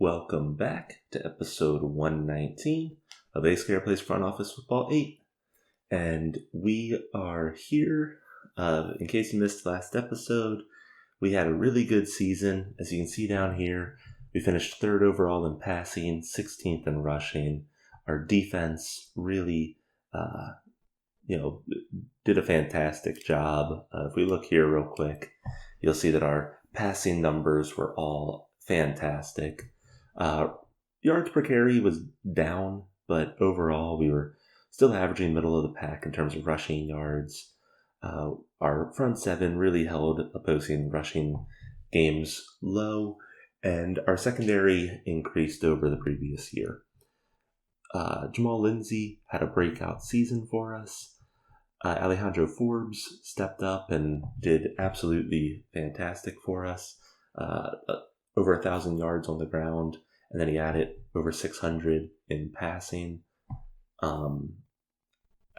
Welcome back to episode 119 of AyyScare Plays Front Office Football 8. And we are here. In case you missed the last episode, we had a really good season. As you can see down here, we finished 3rd overall in passing, 16th in rushing. Our defense really, did a fantastic job. If we look here real quick, you'll see that our passing numbers were all fantastic. Yards per carry was down, but overall we were still averaging middle of the pack in terms of rushing yards. Our front seven really held opposing rushing games low, and our secondary increased over the previous year. Jamal Lindsay had a breakout season for us. Alejandro Forbes stepped up and did absolutely fantastic for us. Over 1,000 yards on the ground, and then he added over 600 in passing.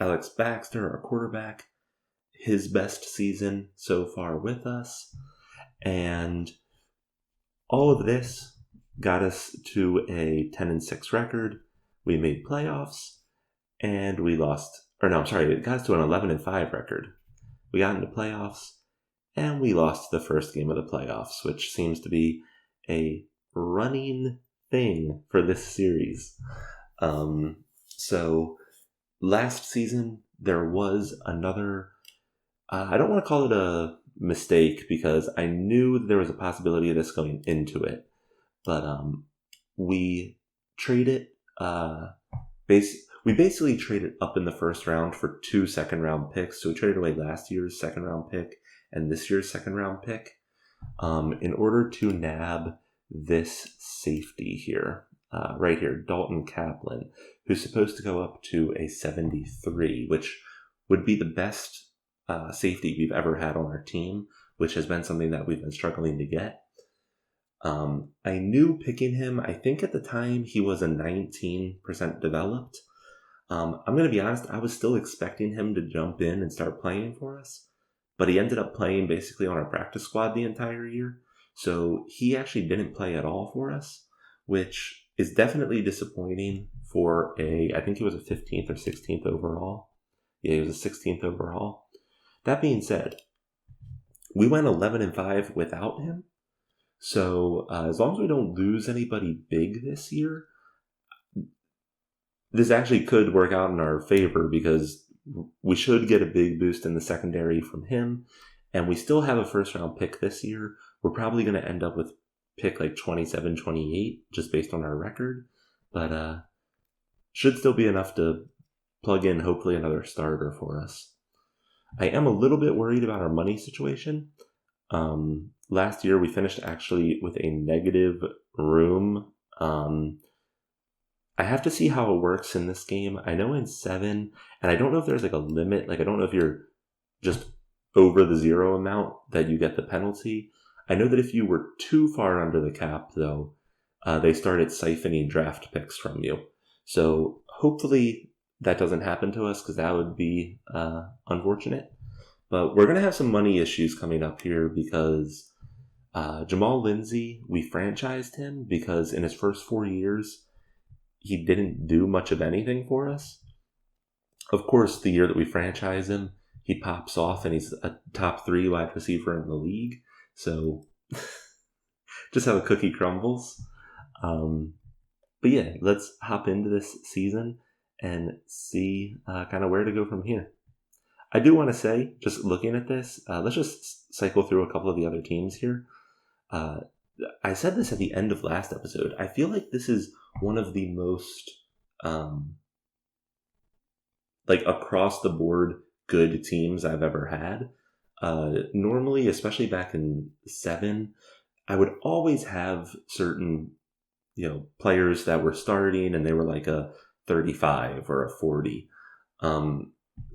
Alex Baxter, our quarterback, his best season so far with us, and all of this got us to a 10-6 record. We made playoffs, and it got us to an 11-5 record. We got into playoffs, and we lost the first game of the playoffs, which seems to be a running thing for this series. So last season there was another, I don't want to call it a mistake because I knew there was a possibility of this going into it, but we traded, we basically traded up in the first round for 2 second-round picks. So we traded away last year's second-round pick and this year's second-round pick in order to nab this safety here, right here, Dalton Kaplan, who's supposed to go up to a 73, which would be the best safety we've ever had on our team, which has been something that we've been struggling to get. I knew picking him, I think at the time he was a 19% developed. I'm going to be honest, I was still expecting him to jump in and start playing for us, but he ended up playing basically on our practice squad the entire year. So he actually didn't play at all for us, which is definitely disappointing for I think he was a 15th or 16th overall. Yeah, he was a 16th overall. That being said, we went 11-5 without him. So as long as we don't lose anybody big this year, this actually could work out in our favor because we should get a big boost in the secondary from him. And we still have a first-round pick this year. We're probably going to end up with pick like 27, 28, just based on our record. But should still be enough to plug in, hopefully, another starter for us. I am a little bit worried about our money situation. Last year, we finished actually with a negative room. I have to see how it works in this game. I know in 7, and I don't know if there's like a limit. Like, I don't know if you're just over the 0 amount that you get the penalty. I know that if you were too far under the cap, though, they started siphoning draft picks from you. So hopefully that doesn't happen to us because that would be unfortunate. But we're going to have some money issues coming up here because Jamal Lindsay, we franchised him because in his first 4 years, he didn't do much of anything for us. Of course, the year that we franchise him, he pops off and he's a top 3 wide receiver in the league. So just how the cookie crumbles. But yeah, let's hop into this season and see kind of where to go from here. I do want to say, just looking at this, let's just cycle through a couple of the other teams here. I said this at the end of last episode. I feel like this is one of the most across the board good teams I've ever had. Normally, especially back in 7, I would always have certain, players that were starting and they were like a 35 or a 40.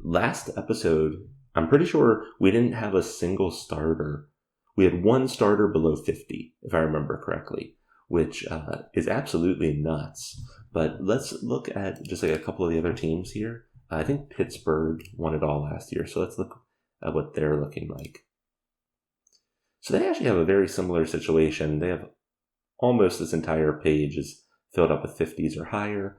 Last episode, I'm pretty sure we didn't have a single starter. We had one starter below 50, if I remember correctly, which is absolutely nuts. But let's look at just like a couple of the other teams here. I think Pittsburgh won it all last year, so let's look at what they're looking like. So they actually have a very similar situation. They have almost this entire page is filled up with 50s or higher.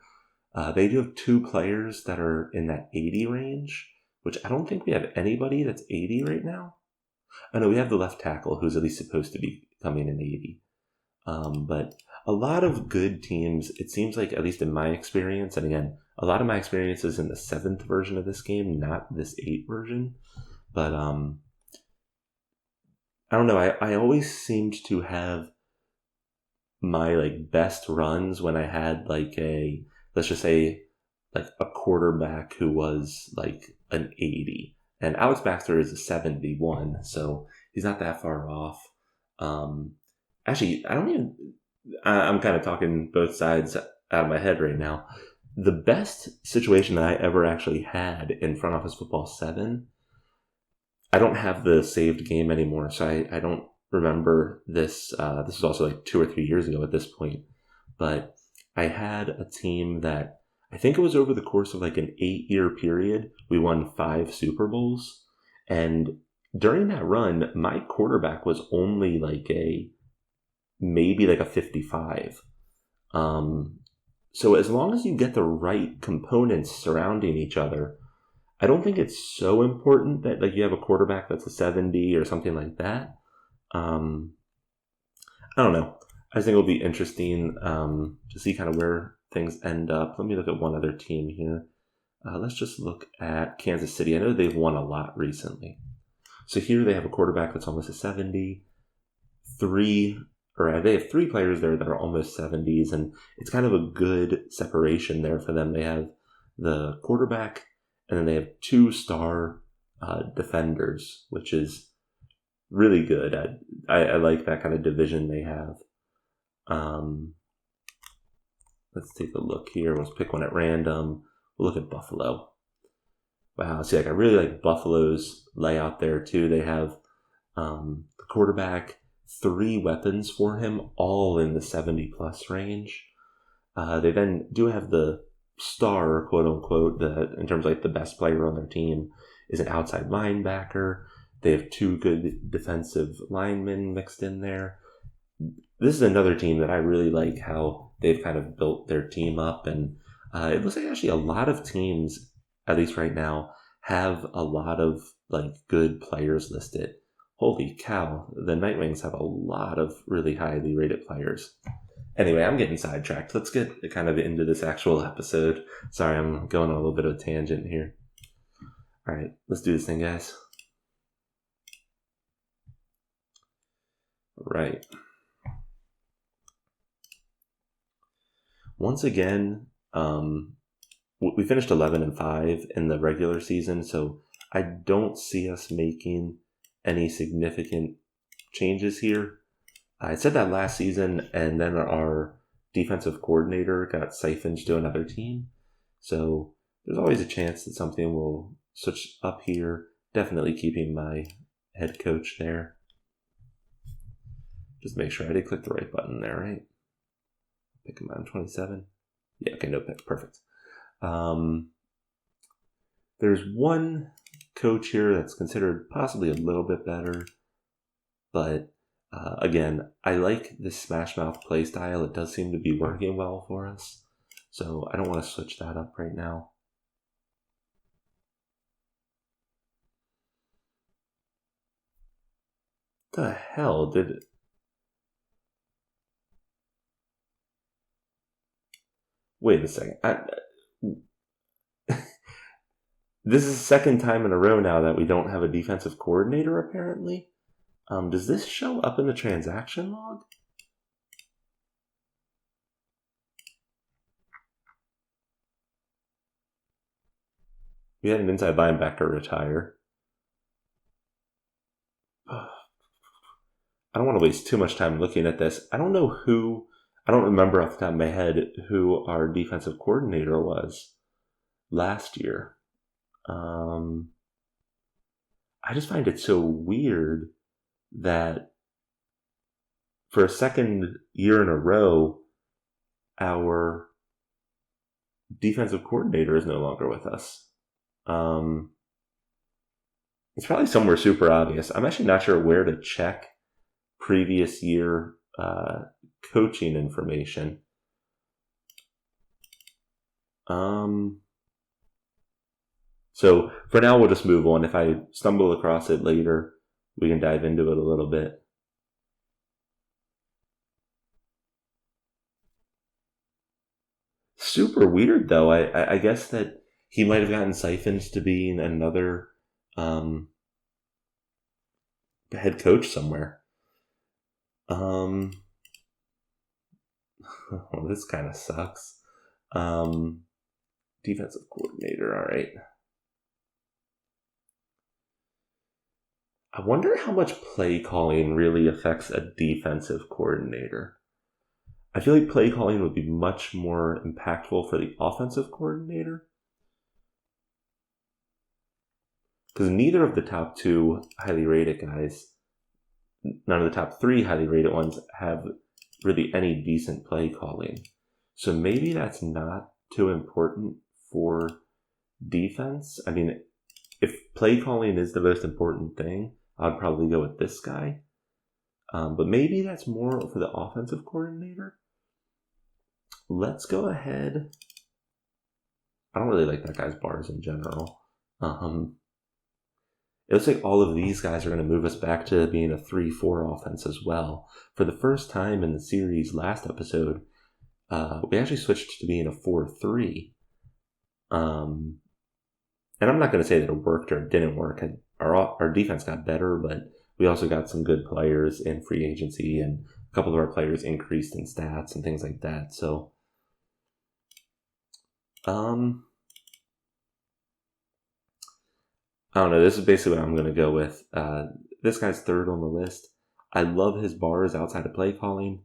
They do have 2 players that are in that 80 range, which I don't think we have anybody that's 80 right now. Oh no, we have the left tackle who's at least supposed to be coming in 80. But a lot of good teams, it seems like, at least in my experience, and again, a lot of my experience is in the 7th version of this game, not this 8 version. But I don't know, I always seemed to have my like best runs when I had like let's just say like a quarterback who was like an 80. And Alex Baxter is a 71, so he's not that far off. Actually, I'm kind of talking both sides out of my head right now. The best situation that I ever actually had in Front Office Football 7, I don't have the saved game anymore, so I don't remember this. This was also like 2 or 3 years ago at this point. But I had a team that I think it was over the course of like an 8-year period. We won 5 Super Bowls. And during that run, my quarterback was only like maybe like a 55. So as long as you get the right components surrounding each other, I don't think it's so important that like you have a quarterback that's a 70 or something like that. I don't know. I just think it'll be interesting to see kind of where things end up. Let me look at one other team here. Let's just look at Kansas City. I know they've won a lot recently. So here they have a quarterback that's almost a 70. They have 3 players there that are almost 70s, and it's kind of a good separation there for them. They have the quarterback, and then they have 2 star defenders, which is really good. I like that kind of division they have. Let's take a look here. Let's pick one at random. We'll look at Buffalo. Wow, see, like I really like Buffalo's layout there too. They have the quarterback, 3 weapons for him, all in the 70 plus range. They then do have the star, quote unquote, in terms of like the best player on their team is an outside linebacker. They have 2 good defensive linemen mixed in there. This is another team that I really like how they've kind of built their team up. And it looks like actually a lot of teams, at least right now, have a lot of like good players listed. Holy cow, the Nightwings have a lot of really highly rated players. Anyway, I'm getting sidetracked. Let's get kind of into this actual episode. Sorry, I'm going on a little bit of a tangent here. All right, let's do this thing, guys. Right. Once again, we finished 11-5 in the regular season, so I don't see us making any significant changes here. I said that last season, and then our defensive coordinator got siphoned to another team. So there's always a chance that something will switch up here. Definitely keeping my head coach there. Just make sure I did click the right button there, right? Pick him on 27. Yeah, okay, no pick. Perfect. There's one coach here that's considered possibly a little bit better, but again, I like this Smash Mouth play style. It does seem to be working well for us, so I don't want to switch that up right now. The hell did it? Wait a second. This is the second time in a row now that we don't have a defensive coordinator, apparently. Does this show up in the transaction log? We had an inside linebacker retire. I don't want to waste too much time looking at this. I don't remember off the top of my head who our defensive coordinator was last year. I just find it so weird that for a second year in a row, our defensive coordinator is no longer with us. It's probably somewhere super obvious. I'm actually not sure where to check previous year coaching information. So for now, we'll just move on. If I stumble across it later, we can dive into it a little bit. Super weird, though. I guess that he might have gotten siphoned to being another head coach somewhere. Well, this kind of sucks. Defensive coordinator, all right. I wonder how much play calling really affects a defensive coordinator. I feel like play calling would be much more impactful for the offensive coordinator. Because neither of the top two highly rated guys, none of the top three highly rated ones, have really any decent play calling. So maybe that's not too important for defense. I mean, if play calling is the most important thing, I'd probably go with this guy. But maybe that's more for the offensive coordinator. Let's go ahead. I don't really like that guy's bars in general. It looks like all of these guys are going to move us back to being a 3-4 offense as well. For the first time in the series last episode, we actually switched to being a 4-3. And I'm not going to say that it worked or it didn't work. Our defense got better, but we also got some good players in free agency, and a couple of our players increased in stats and things like that. So, I don't know. This is basically what I'm going to go with. This guy's third on the list. I love his bars outside of play calling.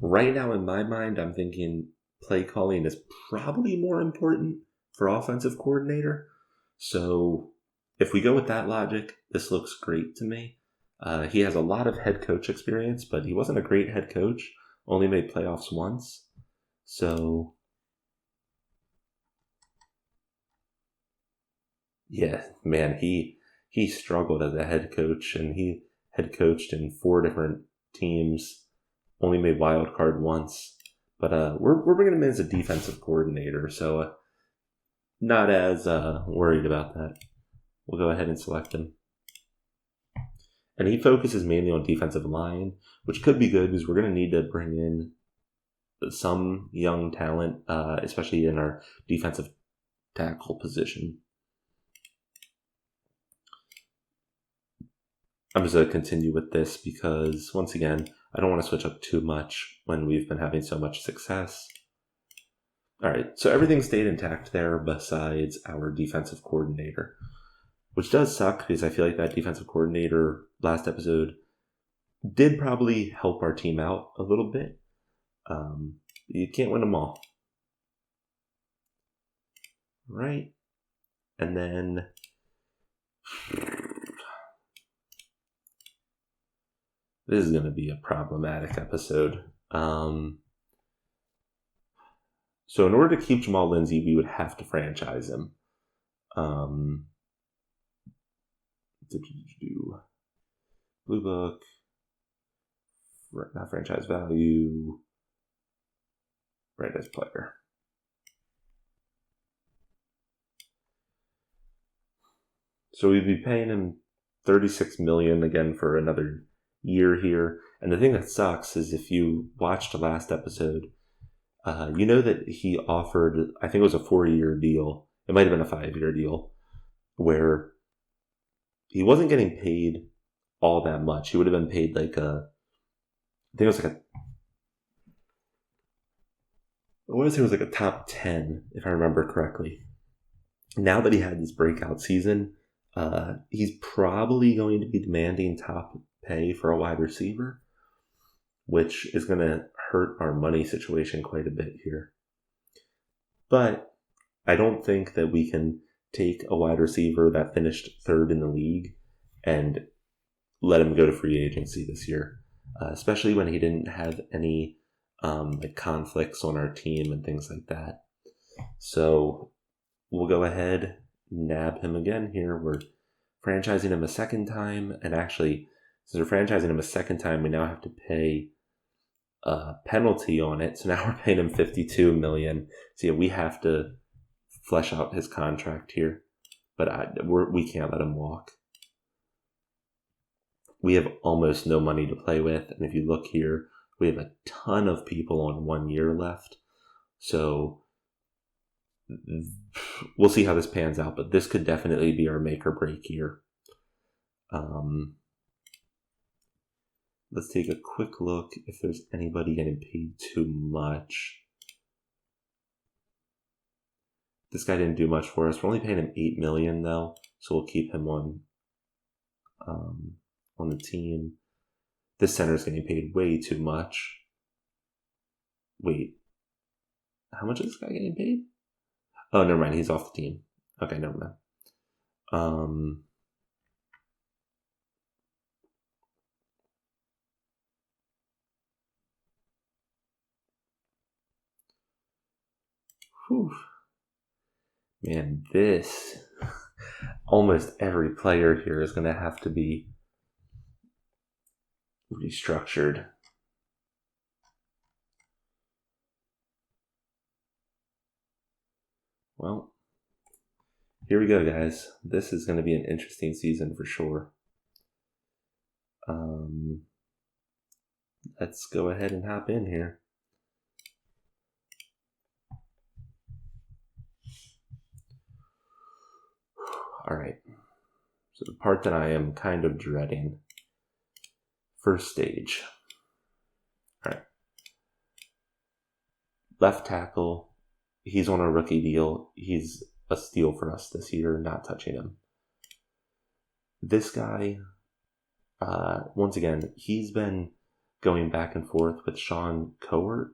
Right now, in my mind, I'm thinking play calling is probably more important for offensive coordinator. So if we go with that logic, this looks great to me. He has a lot of head coach experience, but he wasn't a great head coach. Only made playoffs once. So, yeah, man, he struggled as a head coach, and he head coached in 4 different teams. Only made wild card once. But we're bringing him in as a defensive coordinator, so not as worried about that. We'll go ahead and select him. And he focuses mainly on defensive line, which could be good because we're going to need to bring in some young talent, especially in our defensive tackle position. I'm just going to continue with this because, once again, I don't want to switch up too much when we've been having so much success. All right, so everything stayed intact there besides our defensive coordinator, which does suck because I feel like that defensive coordinator last episode did probably help our team out a little bit. You can't win them all. Right? And then this is going to be a problematic episode. So in order to keep Jamal Lindsay, we would have to franchise him. Blue Book, not franchise value, franchise player. So we'd be paying him $36 million again for another year here. And the thing that sucks is if you watched the last episode, you know that he offered, I think it was a 4-year deal. It might have been a 5-year deal where he wasn't getting paid all that much. He would have been paid I think it was like a top 10, if I remember correctly. Now that he had this breakout season, he's probably going to be demanding top pay for a wide receiver, which is going to hurt our money situation quite a bit here. But I don't think that we can take a wide receiver that finished 3rd in the league and let him go to free agency this year, especially when he didn't have any conflicts on our team and things like that. So we'll go ahead, nab him again here. We're franchising him a second time, and actually, since we're franchising him a second time, we now have to pay penalty on it. So now we're paying him $52 million. So yeah, we have to flesh out his contract here. But we can't let him walk. We have almost no money to play with. And if you look here, we have a ton of people on 1 year left. So we'll see how this pans out. But this could definitely be our make or break year. Let's take a quick look if there's anybody getting paid too much. This guy didn't do much for us. We're only paying him $8 million though, so we'll keep him on the team. This center's getting paid way too much. Wait, how much is this guy getting paid? Oh, never mind. He's off the team. Okay, never mind. Whew. Man, this almost every player here is going to have to be restructured. Well, here we go, guys. This is going to be an interesting season for sure. Let's go ahead and hop in here. All right. So the part that I am kind of dreading. First stage. All right. Left tackle. He's on a rookie deal. He's a steal for us this year, not touching him. This guy, once again, he's been going back and forth with Sean Cowart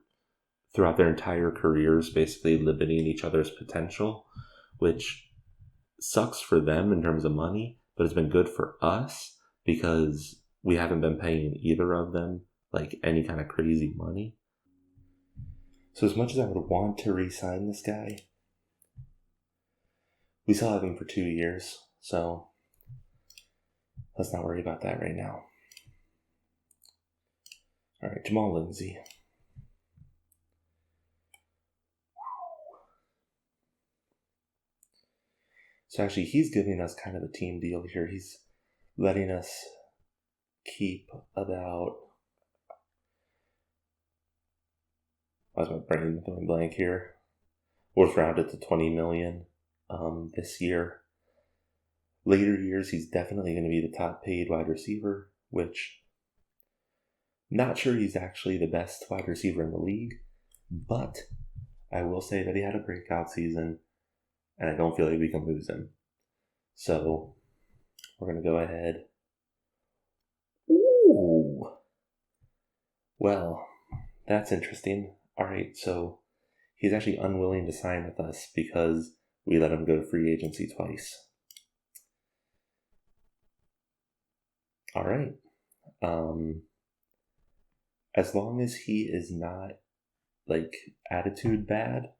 throughout their entire careers, basically limiting each other's potential, which sucks for them in terms of money, but it's been good for us because we haven't been paying either of them like any kind of crazy money. So as much as I would want to re-sign this guy, we still have him for 2 years, so let's not worry about that right now. All right, Jamal Lindsay. So actually, he's giving us kind of a team deal here. He's letting us keep about... Why is my brain going blank here? We'll round it to $20 million this year. Later years, he's definitely going to be the top paid wide receiver, which... Not sure he's actually the best wide receiver in the league, but I will say that he had a breakout season, and I don't feel like we can lose him. So, we're going to go ahead. Ooh! Well, that's interesting. Alright, so he's actually unwilling to sign with us because we let him go to free agency twice. Alright. As long as he is not, like, attitude bad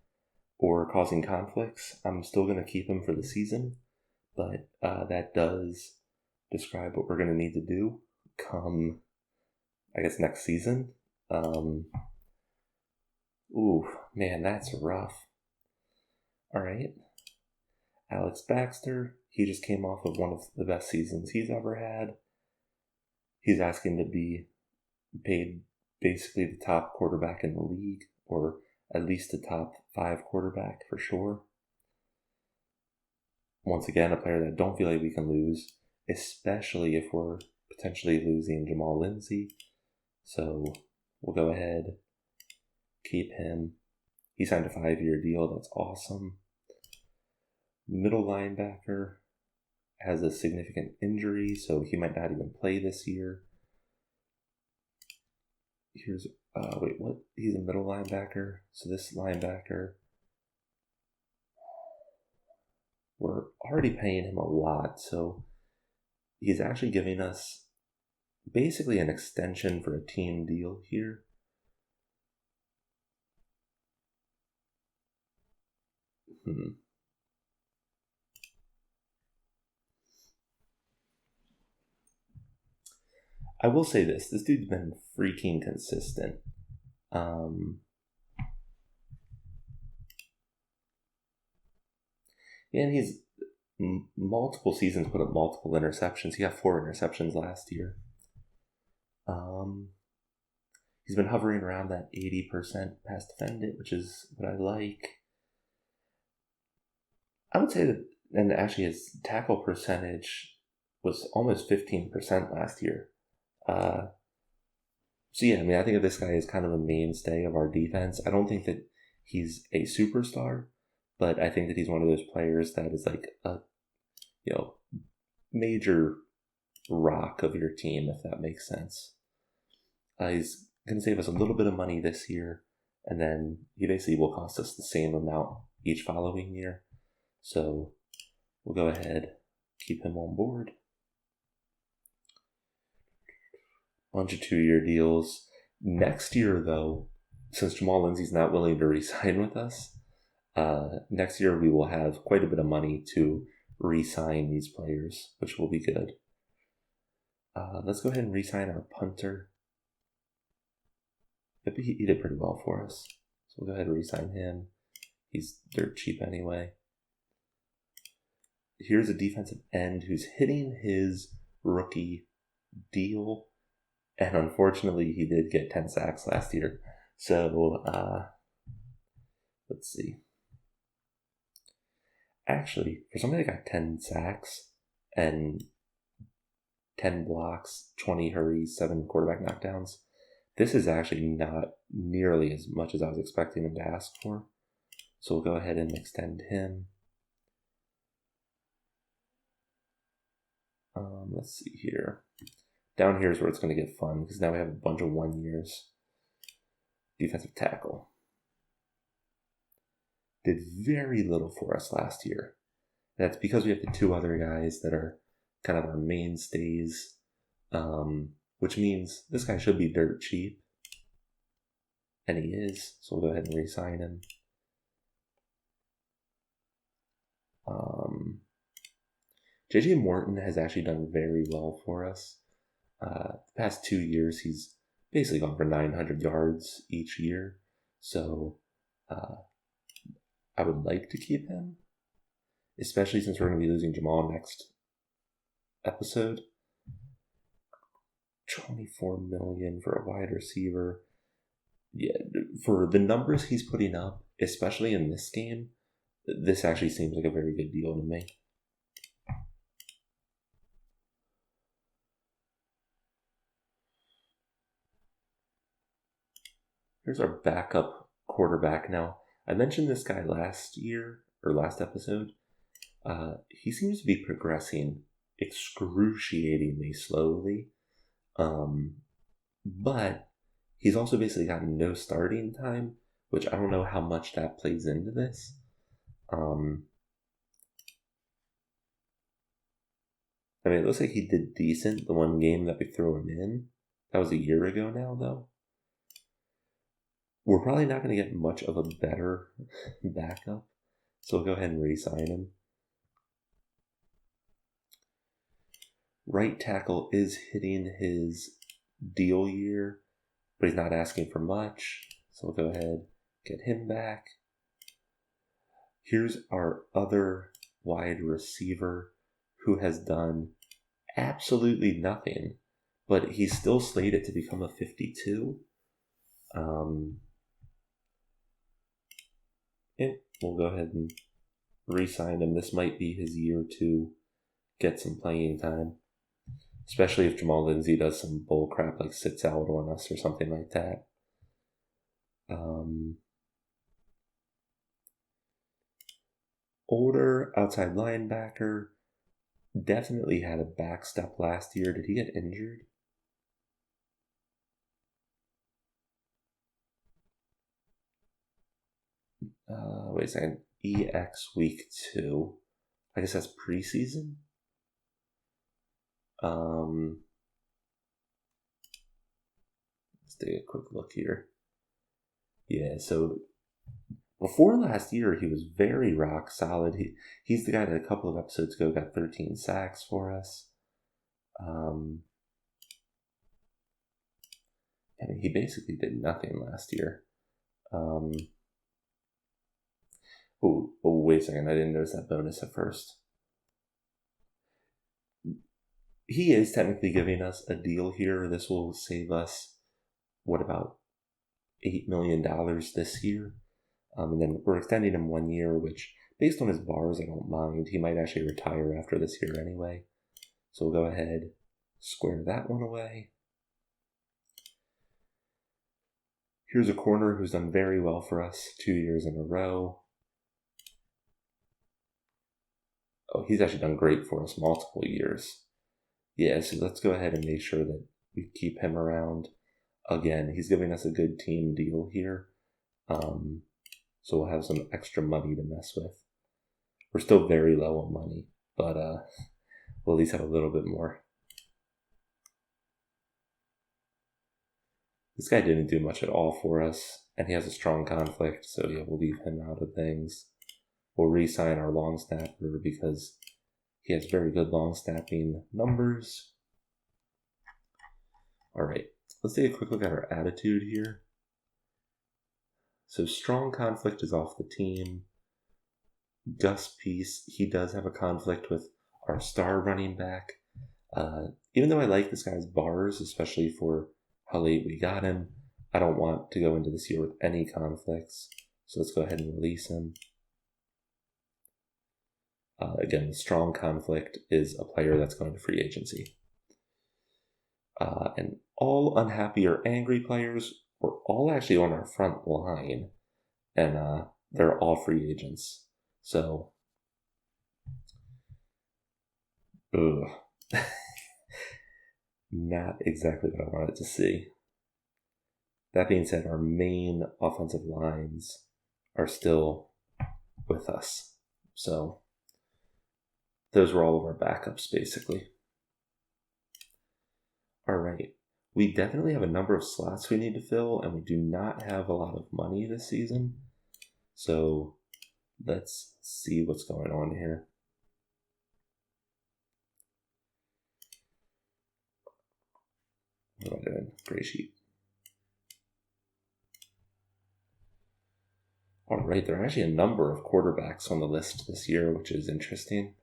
or causing conflicts, I'm still going to keep him for the season. But that does describe what we're going to need to do come, I guess, next season. Ooh, man, that's rough. Alright. Alex Baxter, he just came off of one of the best seasons he's ever had. He's asking to be paid basically the top quarterback in the league, or at least the top 5 quarterback for sure. Once again, a player that I don't feel like we can lose, especially if we're potentially losing Jamal Lindsay. So we'll go ahead, keep him. He signed a 5-year deal. That's awesome. Middle linebacker has a significant injury, so he might not even play this year. Here's, wait, what? He's a middle linebacker. So this linebacker, we're already paying him a lot, so he's actually giving us basically an extension for a team deal here. I will say this dude's been freaking consistent. And he's multiple seasons put up multiple interceptions. He got 4 interceptions last year. He's been hovering around that 80% pass defended, which is what I like. I would say that, and actually his tackle percentage was almost 15% last year. So yeah, I mean, I think of this guy as kind of a mainstay of our defense. I don't think that he's a superstar, but I think that he's one of those players that is like a, major rock of your team, if that makes sense. He's going to save us a little bit of money this year, and then he basically will cost us the same amount each following year. So we'll go ahead, keep him on board. Bunch of 2-year deals. Next year, though, since Jamal Lindsay's not willing to re-sign with us, next year we will have quite a bit of money to re-sign these players, which will be good. Let's go ahead and re-sign our punter. He did pretty well for us. So we'll go ahead and re-sign him. He's dirt cheap anyway. Here's a defensive end who's hitting his rookie deal. And unfortunately, he did get 10 sacks last year. So, let's see. Actually, for somebody that got 10 sacks and 10 blocks, 20 hurries, 7 quarterback knockdowns, this is actually not nearly as much as I was expecting him to ask for. So we'll go ahead and extend him. Let's see here. Down here is where it's going to get fun, because now we have a bunch of 1 years. Defensive tackle. Did very little for us last year. That's because we have the 2 other guys that are kind of our mainstays, which means this guy should be dirt cheap. And he is, so we'll go ahead and re-sign him. JJ Morton has actually done very well for us. The past 2 years, he's basically gone for 900 yards each year. So I would like to keep him, especially since we're going to be losing Jamal next episode. $24 million for a wide receiver. Yeah, for the numbers he's putting up, especially in this game, this actually seems like a very good deal to me. Here's our backup quarterback now. I mentioned this guy last episode. He seems to be progressing excruciatingly slowly. But he's also basically gotten no starting time, which I don't know how much that plays into this. I mean, it looks like he did decent the one game that we threw him in. That was a year ago now, though. We're probably not going to get much of a better backup, so we'll go ahead and re-sign him. Right tackle is hitting his deal year, but he's not asking for much, so we'll go ahead, get him back. Here's our other wide receiver who has done absolutely nothing, but he's still slated to become a 52. Yeah, we'll go ahead and re-sign him. This might be his year to get some playing time, especially if Jamal Lindsay does some bull crap like sits out on us or something like that. Older outside linebacker, definitely had a back step last year. Did he get injured? Wait a second. EX week 2. I guess that's preseason. Let's take a quick look here. Yeah, so before last year, he was very rock solid. He's the guy that a couple of episodes ago got 13 sacks for us. I mean, he basically did nothing last year. Oh, wait a second. I didn't notice that bonus at first. He is technically giving us a deal here. This will save us, what, about $8 million this year? And then we're extending him 1 year, which, based on his bars, I don't mind. He might actually retire after this year anyway. So we'll go ahead, square that one away. Here's a corner who's done very well for us 2 years in a row. Oh, he's actually done great for us multiple years. Yeah, so let's go ahead and make sure that we keep him around. Again, he's giving us a good team deal here. So we'll have some extra money to mess with. We're still very low on money, but we'll at least have a little bit more. This guy didn't do much at all for us, and he has a strong conflict, so yeah, we'll leave him out of things. We'll re-sign our long snapper because he has very good long snapping numbers. All right, let's take a quick look at our attitude here. So strong conflict is off the team. Gus Peace, he does have a conflict with our star running back. Even though I like this guy's bars, especially for how late we got him, I don't want to go into this year with any conflicts. So let's go ahead and release him. Again, strong conflict is a player that's going to free agency. And all unhappy or angry players were all actually on our front line, and they're all free agents. So, not exactly what I wanted to see. That being said, our main offensive lines are still with us. So, those were all of our backups, basically. All right. We definitely have a number of slots we need to fill, and we do not have a lot of money this season. So, let's see what's going on here. What am I doing? Gray sheet. All right, there are actually a number of quarterbacks on the list this year, which is interesting.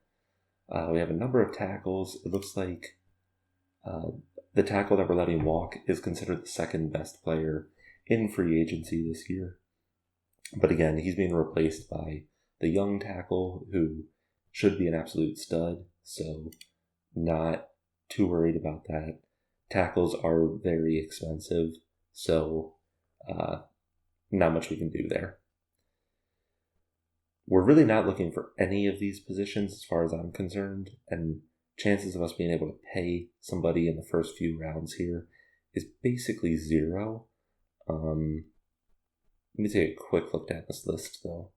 We have a number of tackles. It looks like the tackle that we're letting walk is considered the second best player in free agency this year. But again, he's being replaced by the young tackle who should be an absolute stud. So not too worried about that. Tackles are very expensive, so not much we can do there. We're really not looking for any of these positions as far as I'm concerned, and chances of us being able to pay somebody in the first few rounds here is basically zero. Let me take a quick look at this list, though.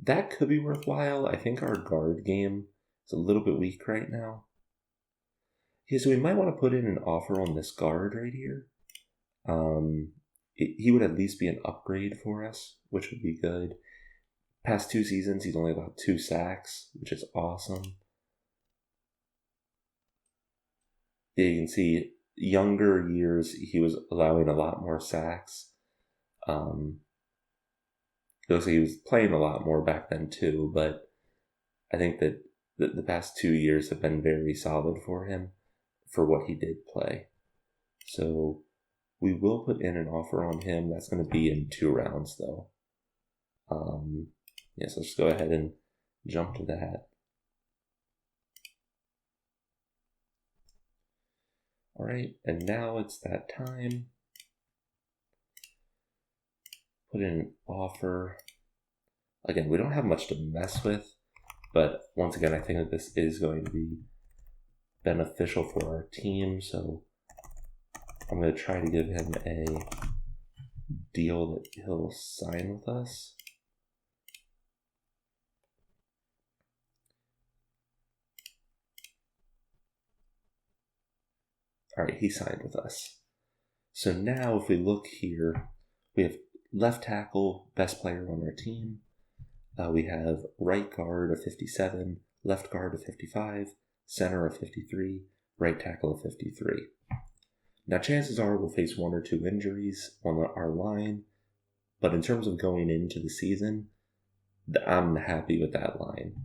That could be worthwhile. I think our guard game is a little bit weak right now. Yeah, so we might want to put in an offer on this guard right here. He would at least be an upgrade for us, which would be good. Past 2 seasons, he's only allowed 2 sacks, which is awesome. Yeah, you can see younger years, he was allowing a lot more sacks. It looks like he was playing a lot more back then too, but I think that the past 2 years have been very solid for him for what he did play. So we will put in an offer on him. That's going to be in 2 rounds, though. Yes, let's go ahead and jump to that. All right, and now it's that time. Put in an offer. Again, we don't have much to mess with, but once again, I think that this is going to be beneficial for our team, so I'm going to try to give him a deal that he'll sign with us. All right, he signed with us. So now if we look here, we have left tackle, best player on our team. We have right guard of 57, left guard of 55, center of 53, right tackle of 53. Now, chances are we'll face 1 or 2 injuries on our line, but in terms of going into the season, I'm happy with that line.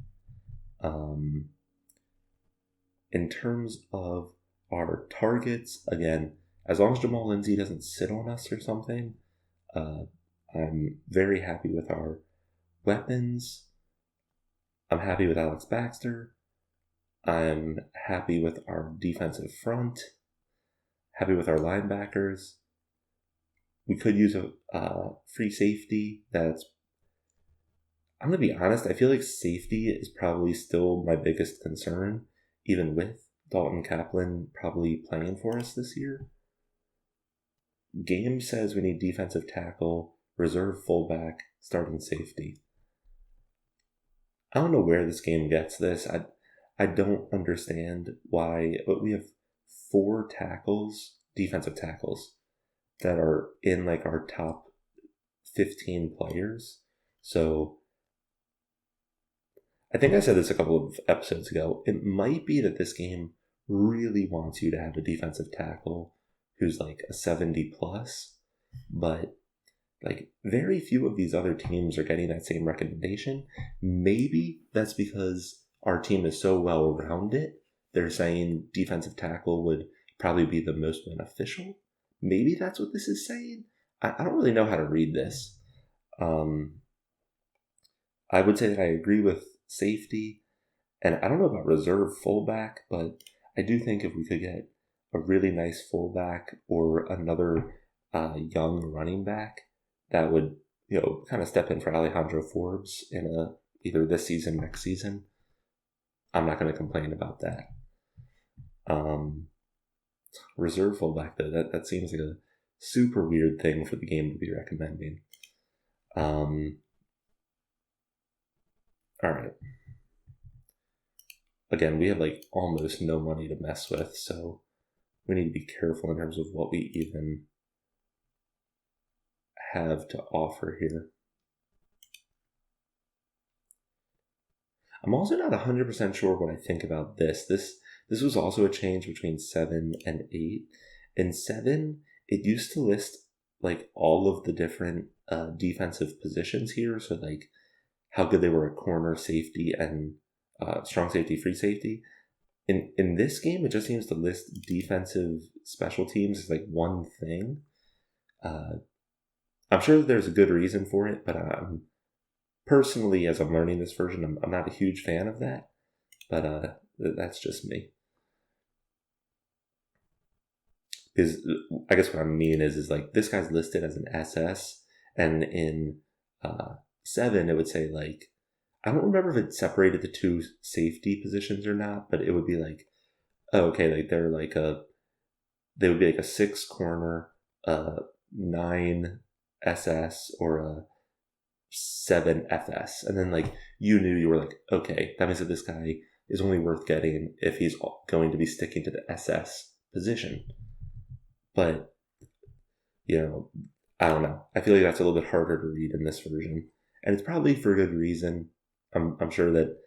In terms of our targets, again, as long as Jamal Lindsay doesn't sit on us or something, I'm very happy with our weapons. I'm happy with Alex Baxter. I'm happy with our defensive front. Happy with our linebackers. We could use a free safety. I'm going to be honest, I feel like safety is probably still my biggest concern, even with Dalton Kaplan probably playing for us this year. Game says we need defensive tackle, reserve fullback, starting safety. I don't know where this game gets this. I don't understand why, but we have 4 tackles, defensive tackles, that are in like our top 15 players. So I think I said this a couple of episodes ago. It might be that this game really wants you to have a defensive tackle who's like a 70 plus, but like very few of these other teams are getting that same recommendation. Maybe that's because our team is so well rounded. They're saying defensive tackle would probably be the most beneficial. Maybe that's what this is saying. I don't really know how to read this. I would say that I agree with safety, and I don't know about reserve fullback, but I do think if we could get a really nice fullback or another young running back, that would, kind of step in for Alejandro Forbes in either this season, next season. I'm not going to complain about that. Reserve fullback, though, that seems like a super weird thing for the game to be recommending. All right. Again, we have like almost no money to mess with, so we need to be careful in terms of what we even have to offer here. I'm also not 100% sure what I think about this. This was also a change between 7 and 8. In 7, it used to list like all of the different defensive positions here, so like how good they were at corner, safety, and strong safety, free safety. In this game, it just seems to list defensive special teams as like one thing. I'm sure that there's a good reason for it, but personally, as I'm learning this version, I'm not a huge fan of that. But that's just me. Because I guess what I mean is like this guy's listed as an SS, and in 7 it would say like, I don't remember if it separated the 2 safety positions or not, but it would be like, oh, okay, like they would be like a 6 corner, 9 SS, or a 7 FS, and then like you were like, okay, that means that this guy is only worth getting if he's going to be sticking to the SS position. But I don't know. I feel like that's a little bit harder to read in this version, and it's probably for good reason. I'm sure that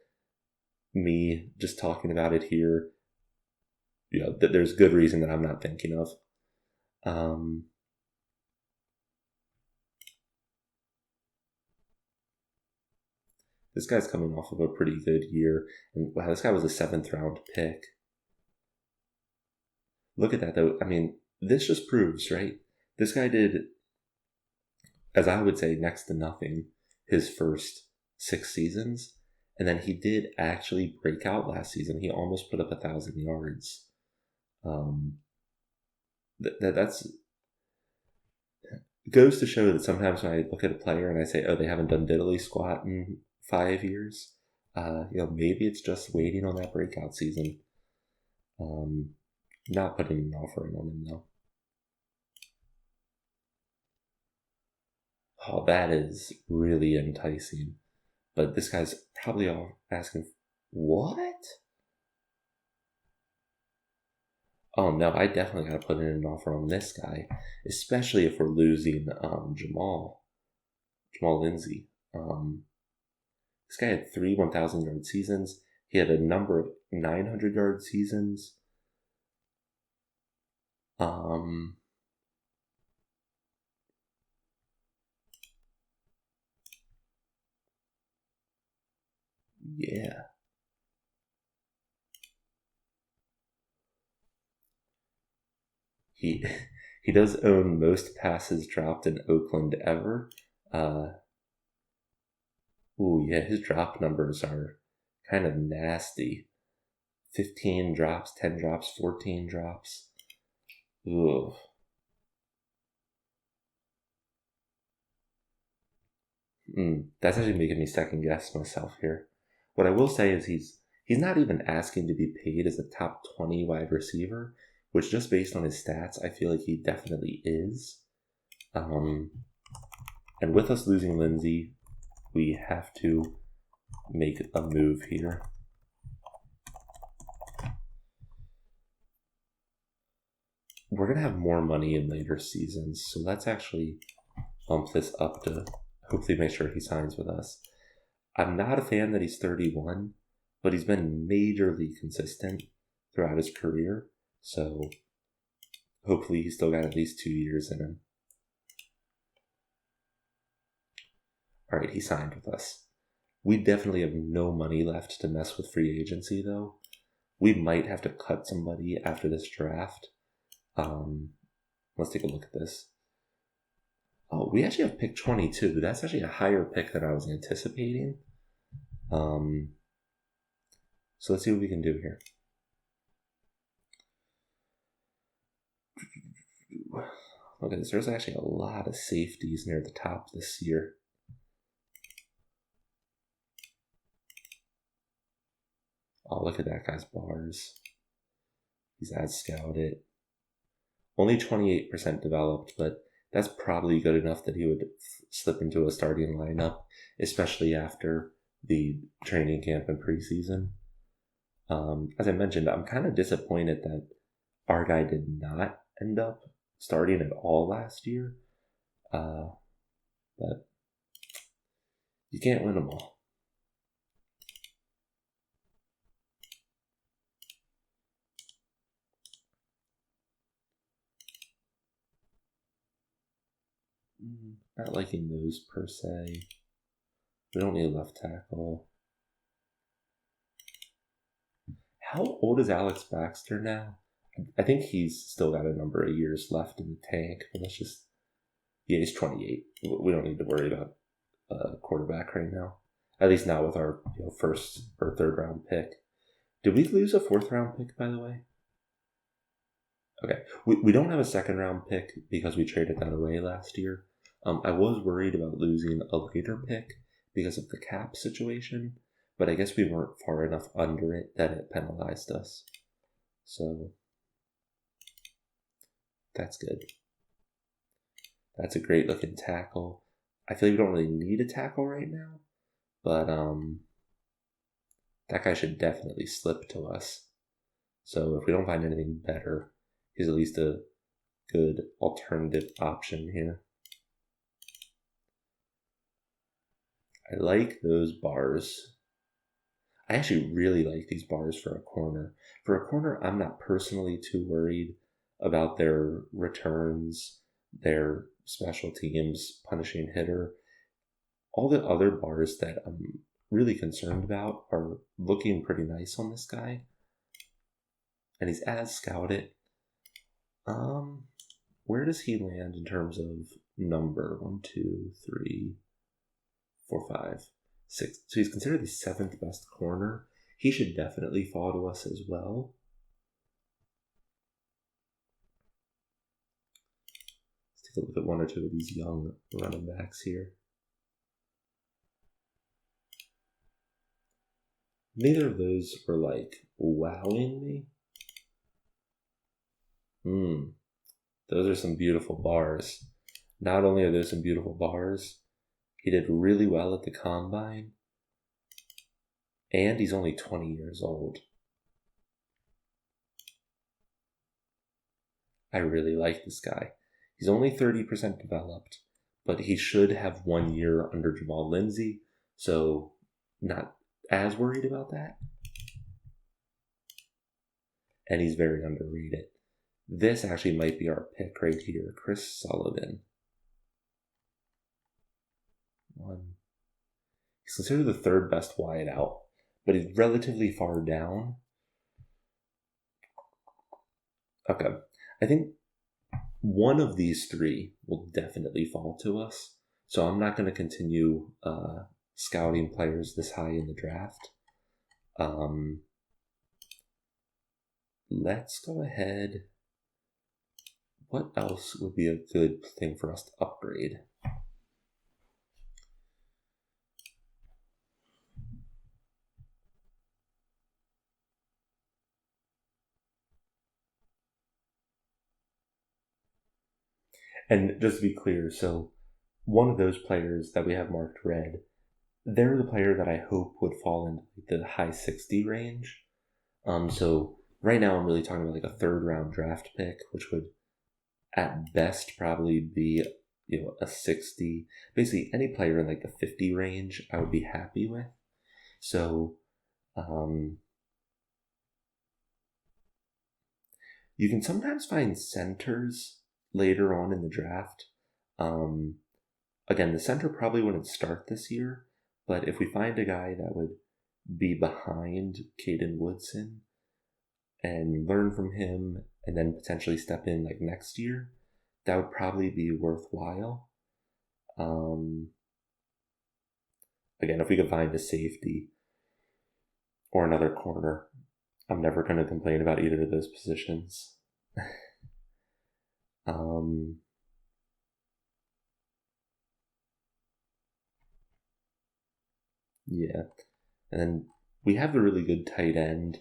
me just talking about it here, that there's good reason that I'm not thinking of. This guy's coming off of a pretty good year, and wow, this guy was a 7th round pick. Look at that, though. I mean, this just proves, right? This guy did, as I would say, next to nothing his first 6 seasons. And then he did actually break out last season. He almost put up 1,000 yards. That's goes to show that sometimes when I look at a player and I say, oh, they haven't done diddly squat in 5 years, maybe it's just waiting on that breakout season. Not putting an offer in on him, though. Oh, that is really enticing. But this guy's probably all asking, what? Oh no, I definitely got to put in an offer on this guy, especially if we're losing Jamal Lindsay. This guy had 3 1,000 yard seasons. He had a number of 900-yard seasons. Yeah. He does own most passes dropped in Oakland ever. Yeah, his drop numbers are kind of nasty. 15 drops, 10 drops, 14 drops. Ooh. That's actually making me second guess myself here. What I will say is he's not even asking to be paid as a top 20 wide receiver, which just based on his stats, I feel like he definitely is. And with us losing Lindsay, we have to make a move here. We're going to have more money in later seasons, so let's actually bump this up to hopefully make sure he signs with us. I'm not a fan that he's 31, but he's been majorly consistent throughout his career, so hopefully he's still got at least 2 years in him. All right, he signed with us. We definitely have no money left to mess with free agency, though. We might have to cut somebody after this draft. Let's take a look at this. Oh, we actually have pick 22. That's actually a higher pick than I was anticipating. So let's see what we can do here. Look at this. There's actually a lot of safeties near the top this year. Oh, look at that guy's bars. He's as scouted. Only 28% developed, but that's probably good enough that he would slip into a starting lineup, especially after the training camp and preseason. As I mentioned, I'm kind of disappointed that our guy did not end up starting at all last year. But you can't win them all. Not liking those per se. We don't need a left tackle. How old is Alex Baxter now? I think he's still got a number of years left in the tank. But let's just... Yeah, he's 28. We don't need to worry about quarterback right now. At least not with our first or third round pick. Did we lose a fourth round pick, by the way? Okay. We don't have a second round pick because we traded that away last year. I was worried about losing a later pick because of the cap situation, but I guess we weren't far enough under it that it penalized us. So that's good. That's a great looking tackle. I feel like we don't really need a tackle right now, but that guy should definitely slip to us. So if we don't find anything better, he's at least a good alternative option here. I like those bars. I actually really like these bars for a corner. For a corner, I'm not personally too worried about their returns, their special teams, punishing hitter. All the other bars that I'm really concerned about are looking pretty nice on this guy. And he's as scouted. Where does he land in terms of number? 1, 2, 3, 4, 5, 6. So he's considered the 7th best corner. He should definitely fall to us as well. Let's take a look at 1 or 2 of these young running backs here. Neither of those were like wowing me. Those are some beautiful bars. Not only are those some beautiful bars, he did really well at the combine, and he's only 20 years old. I really like this guy. He's only 30% developed, but he should have 1 year under Jamal Lindsay, so not as worried about that. and he's very underrated. This actually might be our pick right here, Chris Sullivan. He's considered the third best wide out, but he's relatively far down. Okay, I think one of these three will definitely fall to us, so I'm not going to continue scouting players this high in the draft. Let's go ahead. What else would be a good thing for us to upgrade? And just to be clear, so one of those players that we have marked red, they're the player that I hope would fall into the high 60 range. So right now I'm really talking about like a third round draft pick, which would at best probably be, a 60. Basically any player in like the 50 range I would be happy with. So you can sometimes find centers later on in the draft. Again, the center probably wouldn't start this year, but if we find a guy that would be behind Caden Woodson and learn from him and then potentially step in like next year, that would probably be worthwhile. Again, if we could find a safety or another corner, I'm never going to complain about either of those positions. Yeah. And then we have a really good tight end.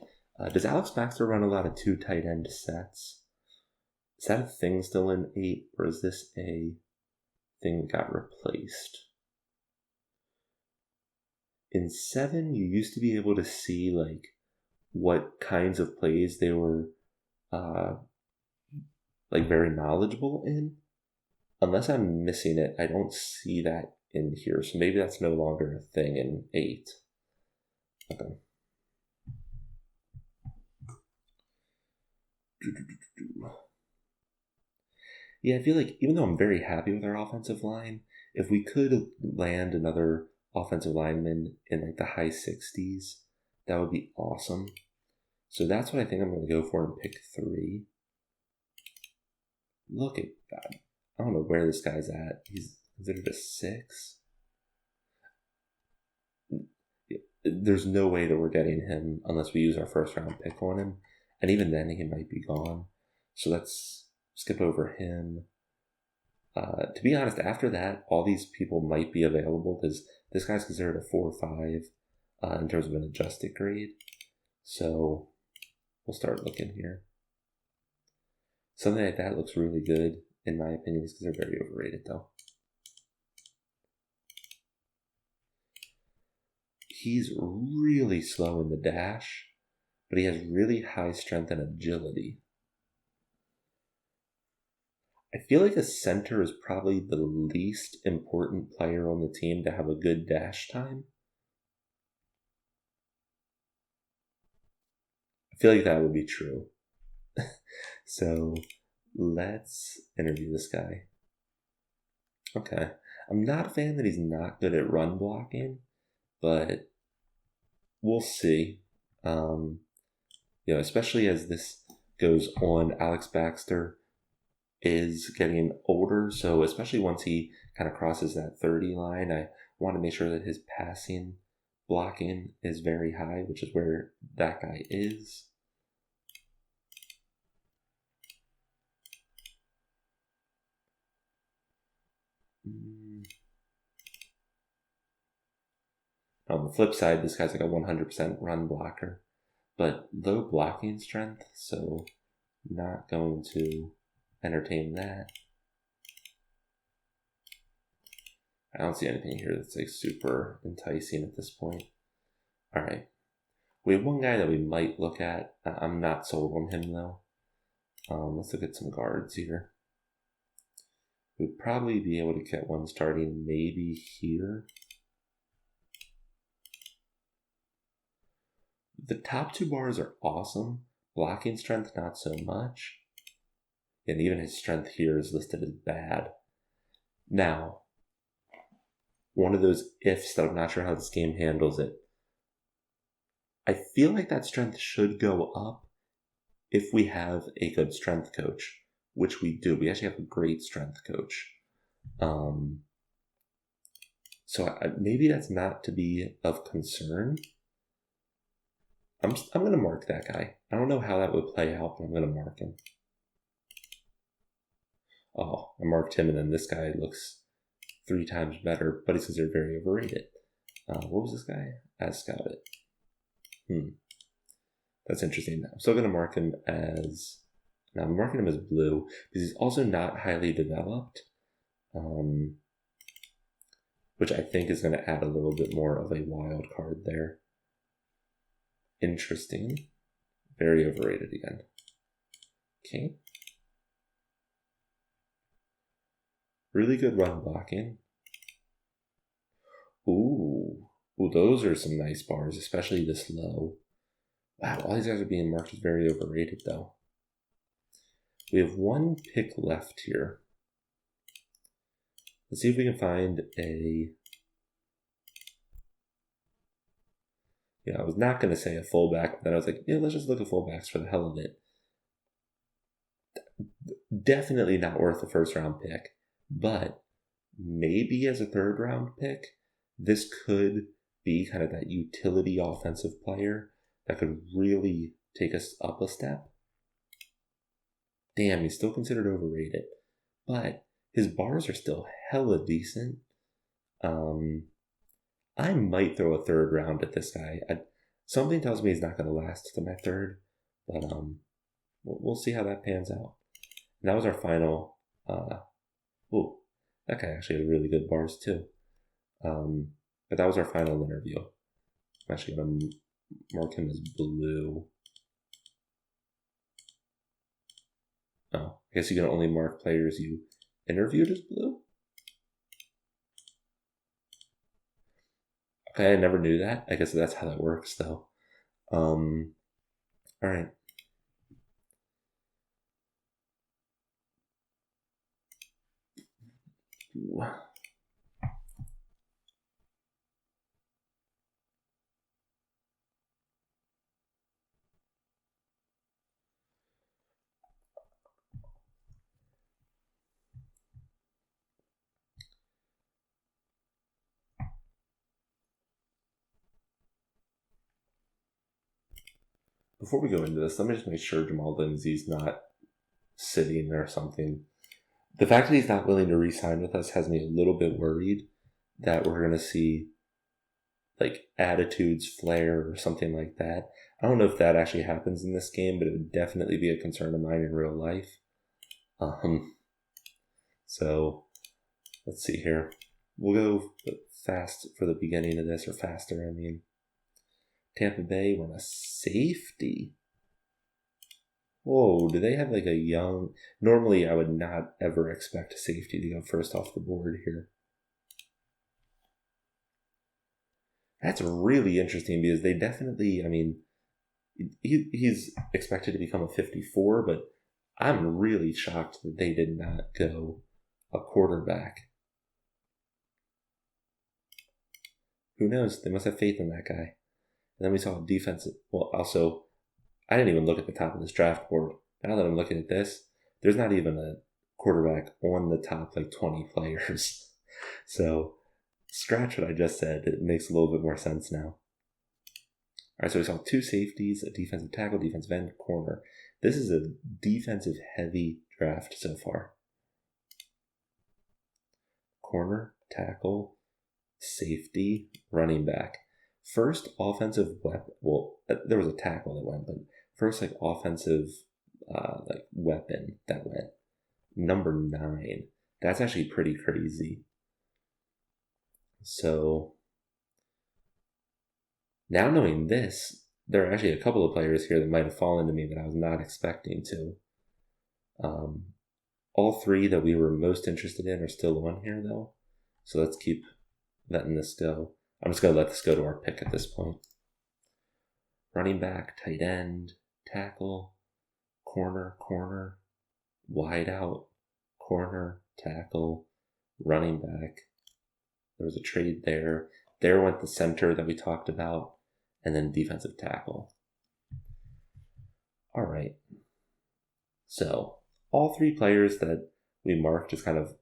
Does Alex Baxter run a lot of 2 tight end sets? Is that a thing still in 8, or is this a thing that got replaced? In 7, you used to be able to see like what kinds of plays they were like very knowledgeable in. Unless I'm missing it, I don't see that in here. So maybe that's no longer a thing in 8. Okay. Yeah, I feel like even though I'm very happy with our offensive line, if we could land another offensive lineman in like the high 60s, that would be awesome. So that's what I think I'm going to go for and pick 3. Look at that. I don't know where this guy's at. He's considered a 6. There's no way that we're getting him unless we use our first round pick on him. And even then, he might be gone. So let's skip over him. To be honest, after that, all these people might be available because this guy's considered a 4 or 5 in terms of an adjusted grade. So we'll start looking here. Something like that looks really good, in my opinion, because they're very overrated, though. He's really slow in the dash, but he has really high strength and agility. I feel like a center is probably the least important player on the team to have a good dash time. I feel like that would be true. So let's interview this guy. Okay. I'm not a fan that he's not good at run blocking, but we'll see. Especially as this goes on, Alex Baxter is getting older, so especially once he kind of crosses that 30 line, I want to make sure that his passing blocking is very high, which is where that guy is. On the flip side, this guy's like a 100% run blocker, but low blocking strength, so not going to entertain that. I don't see anything here that's like super enticing at this point. All right. We have one guy that we might look at. I'm not sold on him though. Let's look at some guards here. We'd probably be able to get one starting maybe here. The top 2 bars are awesome, Blocking strength, not so much. And even his strength here is listed as bad. Now, one of those ifs that I'm not sure how this game handles it. I feel like that strength should go up if we have a good strength coach, which we do. We actually have a great strength coach. So maybe that's not to be of concern. I'm going to mark that guy. I don't know how that would play out, but I'm going to mark him. Oh, I marked him, and then this guy looks 3 times better, but he's considered very overrated. What was this guy? AyyScare. That's interesting. I'm still going to mark him as... Now, I'm marking him as blue, because he's also not highly developed, which I think is going to add a little bit more of a wild card there. Interesting. Very overrated again. Okay. Really good run blocking. Ooh, those are some nice bars, especially this low. Wow, all these guys are being marked as very overrated, though. We have 1 pick left here. Let's see if we can find a... Yeah, I was not going to say a fullback, but then I was like, let's just look at fullbacks for the hell of it. Definitely not worth a first-round pick, but maybe as a third-round pick, this could be kind of that utility offensive player that could really take us up a step. Damn, he's still considered overrated, but his bars are still hella decent. I might throw a third round at this guy. Something tells me he's not going to last to my third, but we'll see how that pans out. And that was our final. That guy actually had really good bars too. But that was our final interview. I'm actually going to mark him as blue. Oh, I guess you can only mark players you interviewed as blue? Okay, I never knew that. I guess that's how that works, though. All right. Before we go into this, let me just make sure Jamal Lindsay's not sitting or something. The fact that he's not willing to re-sign with us has me a little bit worried that we're going to see like attitudes flare or something like that. I don't know if that actually happens in this game, but it would definitely be a concern of mine in real life. So let's see here. We'll go fast for the beginning of this, or faster, I mean. Tampa Bay won a safety. Whoa, do they have like a young... Normally, I would not ever expect a safety to go first off the board here. That's really interesting because they definitely, I mean, he's expected to become a 54, but I'm really shocked that they did not go a quarterback. Who knows? They must have faith in that guy. And then we saw defensive. Well, also, I didn't even look at the top of this draft board. Now that I'm looking at this, there's not even a quarterback on the top like 20 players. So, scratch what I just said. It makes a little bit more sense now. All right, so we saw 2 safeties, a defensive tackle, defensive end, corner. This is a defensive heavy draft so far. Corner, tackle, safety, running back. First offensive weapon, well, there was a tackle that went, but first like offensive like weapon that went. Number 9. That's actually pretty crazy. So now knowing this, there are actually a couple of players here that might have fallen to me that I was not expecting to. All 3 that we were most interested in are still on here though. So let's keep letting this go. I'm just going to let this go to our pick at this point. Running back, tight end, tackle, corner, corner, wide out, corner, tackle, running back. There was a trade there. There went the center that we talked about, and then defensive tackle. All right. So all three players that we marked as kind of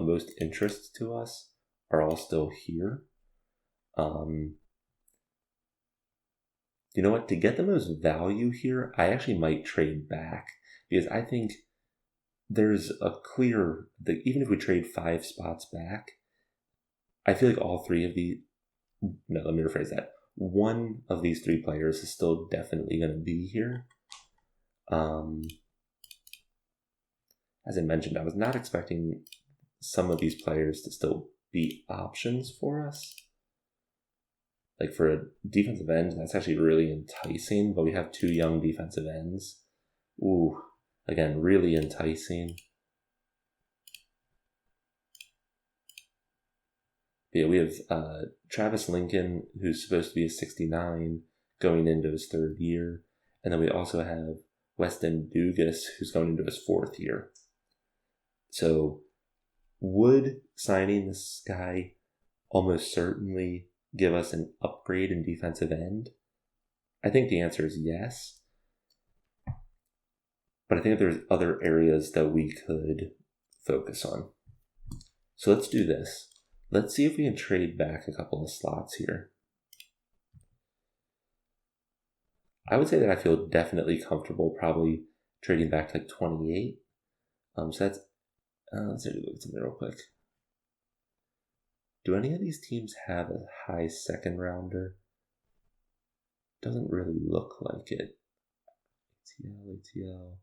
most interest to us are all still here. You know what? To get the most value here, I actually might trade back because I think there's a clear that even if we trade 5 spots back, I feel like all three of the no, let me rephrase that. One of these 3 players is still definitely going to be here. As I mentioned, I was not expecting some of these players to still be options for us. Like for a defensive end, that's actually really enticing, but we have 2 young defensive ends. Ooh, again, really enticing. Yeah, we have Travis Lincoln, who's supposed to be a 69, going into his 3rd year. And then we also have Weston Dugas, who's going into his 4th year. So would signing this guy almost certainly give us an upgrade in defensive end? I think the answer is yes. But I think there's other areas that we could focus on. So let's do this. Let's see if we can trade back a couple of slots here. I would say that I feel definitely comfortable probably trading back to like 28. So that's, let's look at something real quick. Do any of these teams have a high 2nd rounder? Doesn't really look like it. ATL.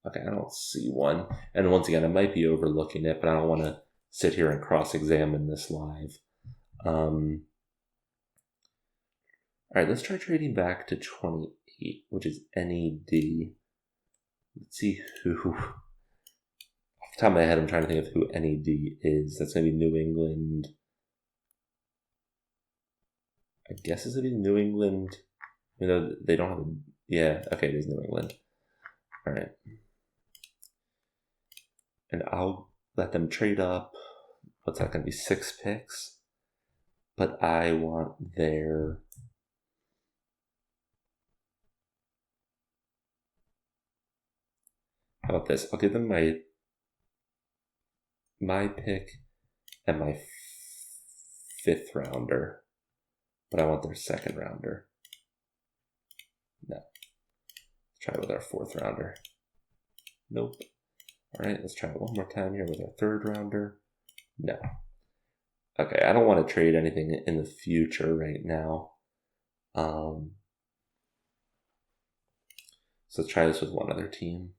Okay, I don't see one. And once again, I might be overlooking it, but I don't want to sit here and cross-examine this live. All right, let's try trading back to 28, which is NED. Let's see who... Off the top of my head, I'm trying to think of who NED is. That's going to be New England. I guess it's going to be New England. You know, they don't have a... Yeah, okay, it is New England. All right. And I'll let them trade up. What's that going to be? 6 picks? But I want their... How about this? I'll give them my pick and my 5th rounder. But I want their 2nd rounder. No. Let's try it with our 4th rounder. Nope. Alright, let's try it one more time here with our 3rd rounder. No. Okay, I don't want to trade anything in the future right now. So let's try this with one other team.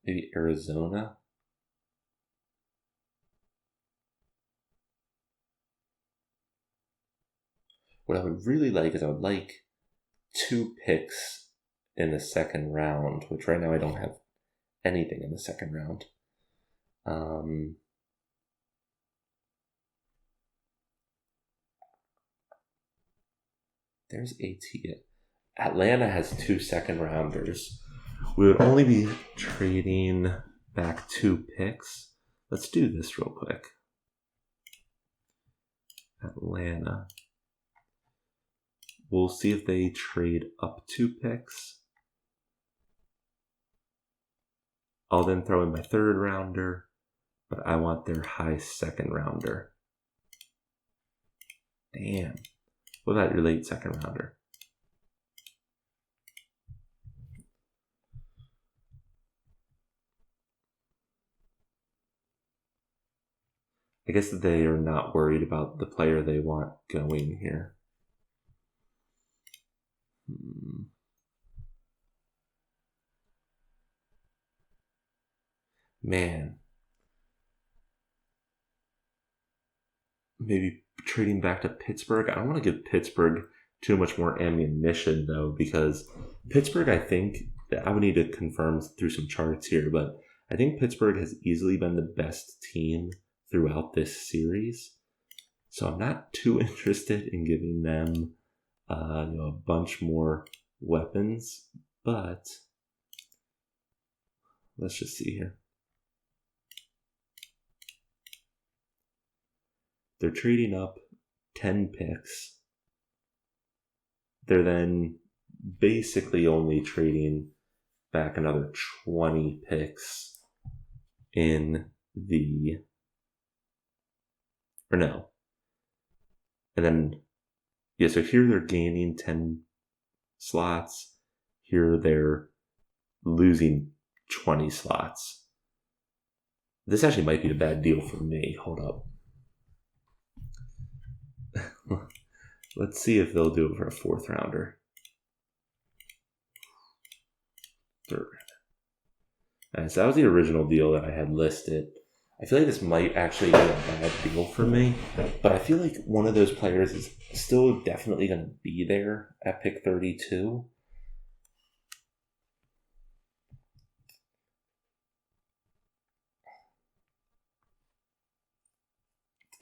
Maybe Arizona. What I would really like is I would like 2 picks in the 2nd round, which right now I don't have anything in the 2nd round. There's AT. Atlanta has 2 2nd rounders. We would only be trading back 2 picks. Let's do this real quick. Atlanta. We'll see if they trade up 2 picks. I'll then throw in my 3rd rounder, but I want their high 2nd rounder. Damn. What about your late 2nd rounder? I guess that they are not worried about the player they want going here. Man. Maybe trading back to Pittsburgh. I don't want to give Pittsburgh too much more ammunition, though, because Pittsburgh, I think, I would need to confirm through some charts here, but I think Pittsburgh has easily been the best team throughout this series. So I'm not too interested in giving them a bunch more weapons, but let's just see here. They're trading up 10 picks. They're then basically only trading back another 20 picks in the... Or no. And then, yeah, so here they're gaining 10 slots. Here they're losing 20 slots. This actually might be a bad deal for me. Hold up. Let's see if they'll do it for a 4th rounder. 3rd. Alright, so that was the original deal that I had listed. I feel like this might actually be a bad deal for me, but I feel like one of those players is still definitely going to be there at pick 32.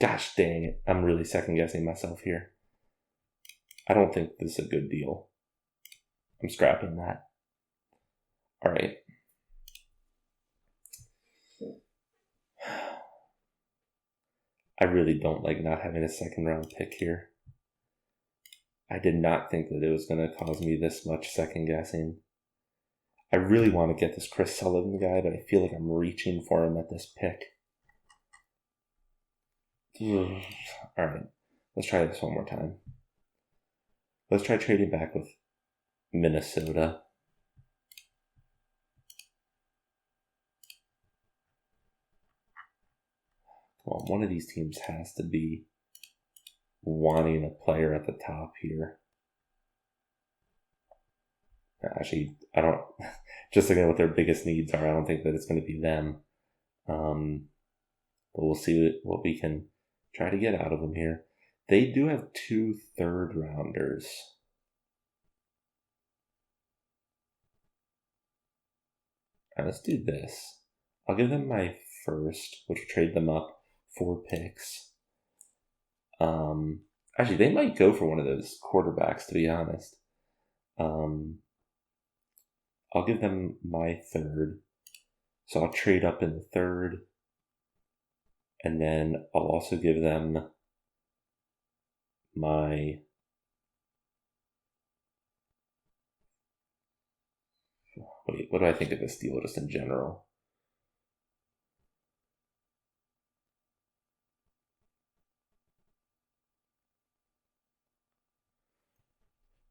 Gosh dang it. I'm really second guessing myself here. I don't think this is a good deal. I'm scrapping that. Alright. I really don't like not having a 2nd round pick here. I did not think that it was going to cause me this much second guessing. I really want to get this Chris Sullivan guy, but I feel like I'm reaching for him at this pick. Alright, let's try this one more time. Let's try trading back with Minnesota. Come on, one of these teams has to be wanting a player at the top here. Actually, I don't... Just looking at what their biggest needs are, I don't think that it's going to be them. But we'll see what we can try to get out of them here. They do have 2 3rd rounders. Alright, let's do this. I'll give them my 1st, which will trade them up 4 picks. Actually, they might go for one of those quarterbacks, to be honest. I'll give them my 3rd. So I'll trade up in the 3rd. And then I'll also give them my... Wait, what do I think of this deal just in general?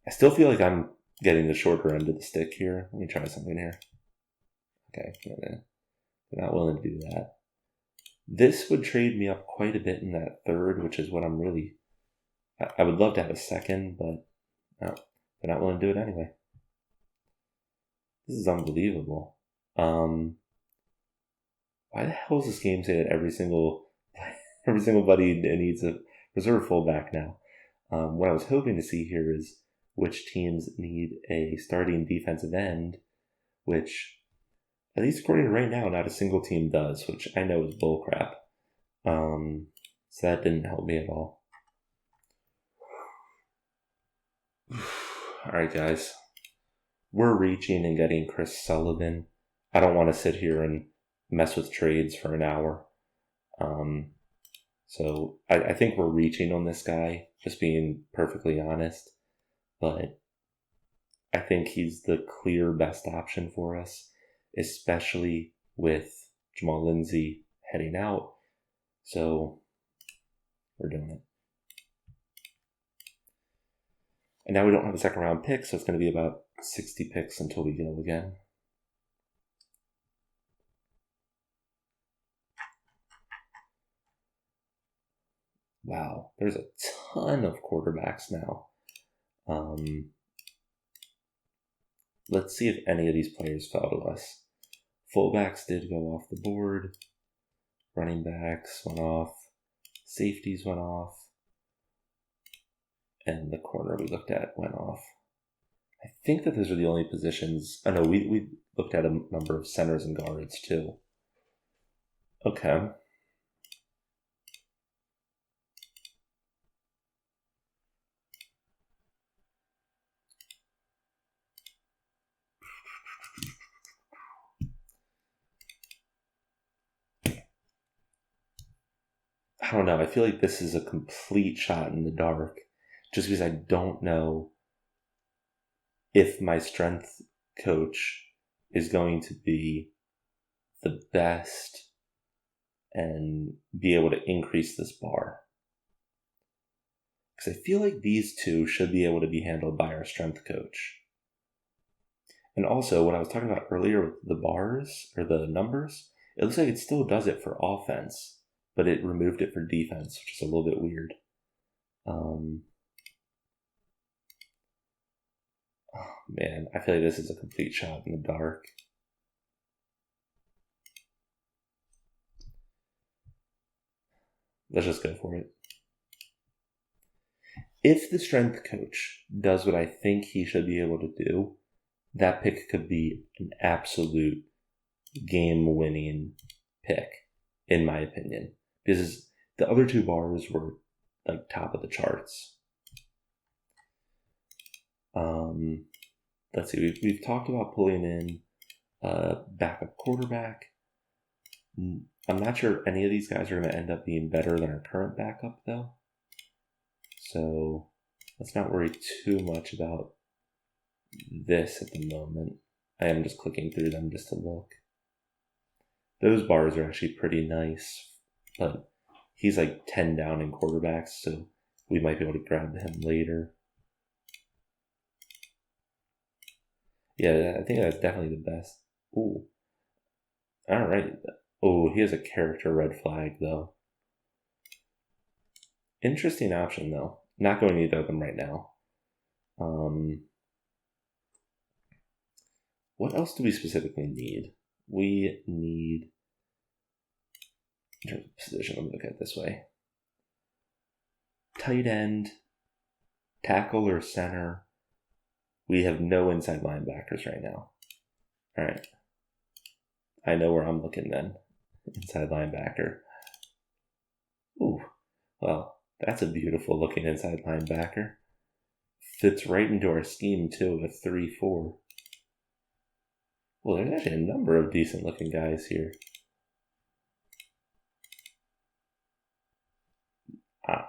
I still feel like I'm getting the shorter end of the stick here. Let me try something here. Okay, they're not willing to do that. This would trade me up quite a bit in that 3rd, which is what I'm really... I would love to have a 2nd, but no, they're not willing to do it anyway. This is unbelievable. Why the hell does this game say that every single buddy needs a reserve fullback now? What I was hoping to see here is which teams need a starting defensive end, which, at least according to right now, not a single team does, which I know is bullcrap. So that didn't help me at all. Alright, guys. We're reaching and getting Chris Sullivan. I don't want to sit here and mess with trades for an hour. So I think we're reaching on this guy, just being perfectly honest. But I think he's the clear best option for us, especially with Jamal Lindsay heading out. So we're doing it. And now we don't have a 2nd round pick, so it's going to be about 60 picks until we go again. Wow, there's a ton of quarterbacks now. Let's see if any of these players fell to us. Fullbacks did go off the board. Running backs went off. Safeties went off. And the corner we looked at went off. I think that those are the only positions. Oh no, we looked at a number of centers and guards too. Okay. I don't know. I feel like this is a complete shot in the dark just because I don't know if my strength coach is going to be the best and be able to increase this bar. Because I feel like these two should be able to be handled by our strength coach. And also, what I was talking about earlier with the bars or the numbers, it looks like it still does it for offense, but it removed it for defense, which is a little bit weird. Oh man, I feel like this is a complete shot in the dark. Let's just go for it. If the strength coach does what I think he should be able to do, that pick could be an absolute game-winning pick, in my opinion. Because the other two bars were like top of the charts. Let's see, we've talked about pulling in backup quarterback. I'm not sure any of these guys are going to end up being better than our current backup, though. So let's not worry too much about this at the moment. I am just clicking through them just to look. Those bars are actually pretty nice, but he's like 10 down in quarterbacks, so we might be able to grab him later. Yeah, I think that's definitely the best. Ooh. All right. Oh, he has a character red flag, though. Interesting option, though. Not going either of them right now. What else do we specifically need? We need, in terms of position, let me look at it this way. Tight end, tackle or center. We have no inside linebackers right now. All right. I know where I'm looking then. Inside linebacker. Ooh, well, that's a beautiful looking inside linebacker. Fits right into our scheme too, of a 3-4. Well, there's actually a number of decent looking guys here.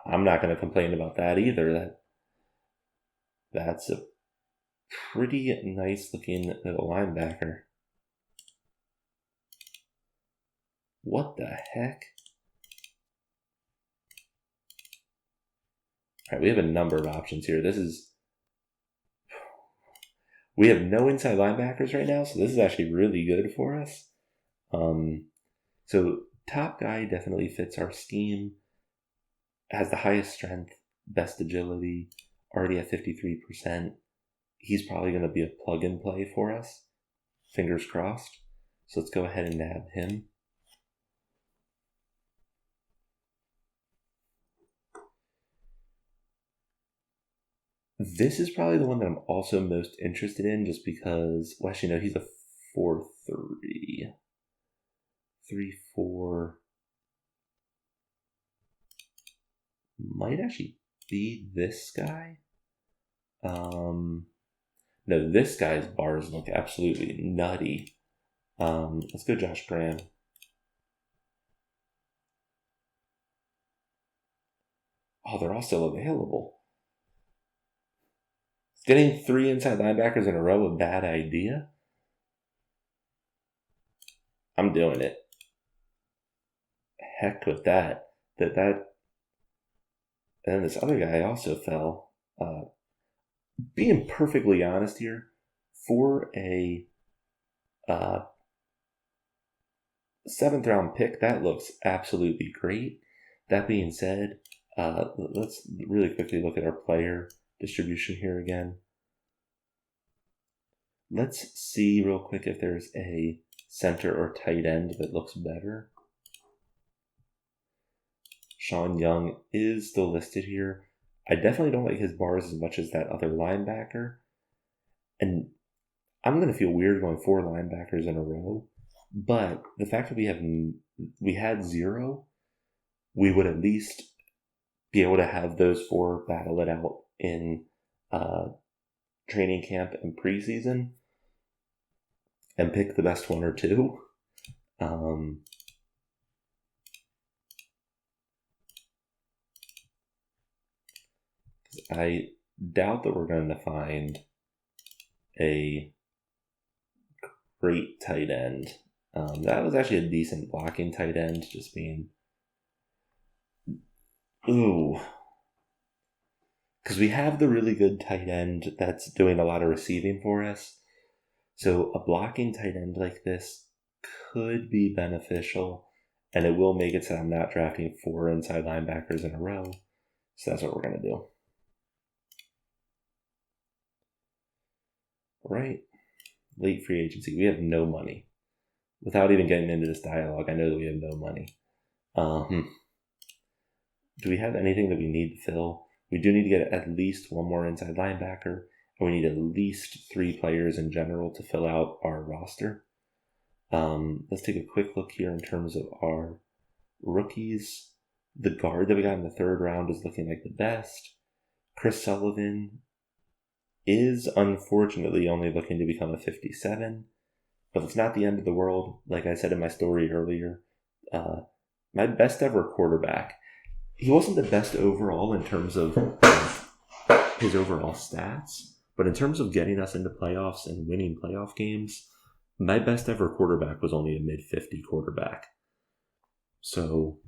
I'm not going to complain about that either. That's a pretty nice looking little linebacker. What the heck? All right, we have a number of options here. We have no inside linebackers right now, so this is actually really good for us. So top guy definitely fits our scheme. Has the highest strength, best agility, already at 53%. He's probably going to be a plug and play for us. Fingers crossed. So let's go ahead and nab him. This is probably the one that I'm also most interested in just because, well, actually, no, he's a 4-3. 3-4. Might actually be this guy. No, this guy's bars look absolutely nutty. Let's go Josh Graham. Oh, they're all still available. Is getting 3 inside linebackers in a row a bad idea? I'm doing it. Heck with that. And then this other guy also fell. Being perfectly honest here, for a 7th round pick, that looks absolutely great. That being said, let's really quickly look at our player distribution here again. Let's see real quick if there's a center or tight end that looks better. Sean Young is still listed here. I definitely don't like his bars as much as that other linebacker. And I'm going to feel weird going 4 linebackers in a row, but the fact that we had 0, we would at least be able to have those 4 battle it out in training camp and preseason and pick the best 1 or 2. I doubt that we're going to find a great tight end. That was actually a decent blocking tight end, just being... Ooh. Because we have the really good tight end that's doing a lot of receiving for us. So a blocking tight end like this could be beneficial, and it will make it so I'm not drafting 4 inside linebackers in a row. So that's what we're going to do. Right? Late free agency. We have no money. Without even getting into this dialogue, I know that we have no money. Do we have anything that we need to fill? We do need to get at least 1 more inside linebacker, and we need at least 3 players in general to fill out our roster. Let's take a quick look here in terms of our rookies. The guard that we got in the 3rd round is looking like the best. Chris Sullivan is unfortunately only looking to become a 57, but it's not the end of the world. Like I said in my story earlier, my best ever quarterback, he wasn't the best overall in terms of his overall stats, but in terms of getting us into playoffs and winning playoff games, my best ever quarterback was only a mid-50 quarterback. So,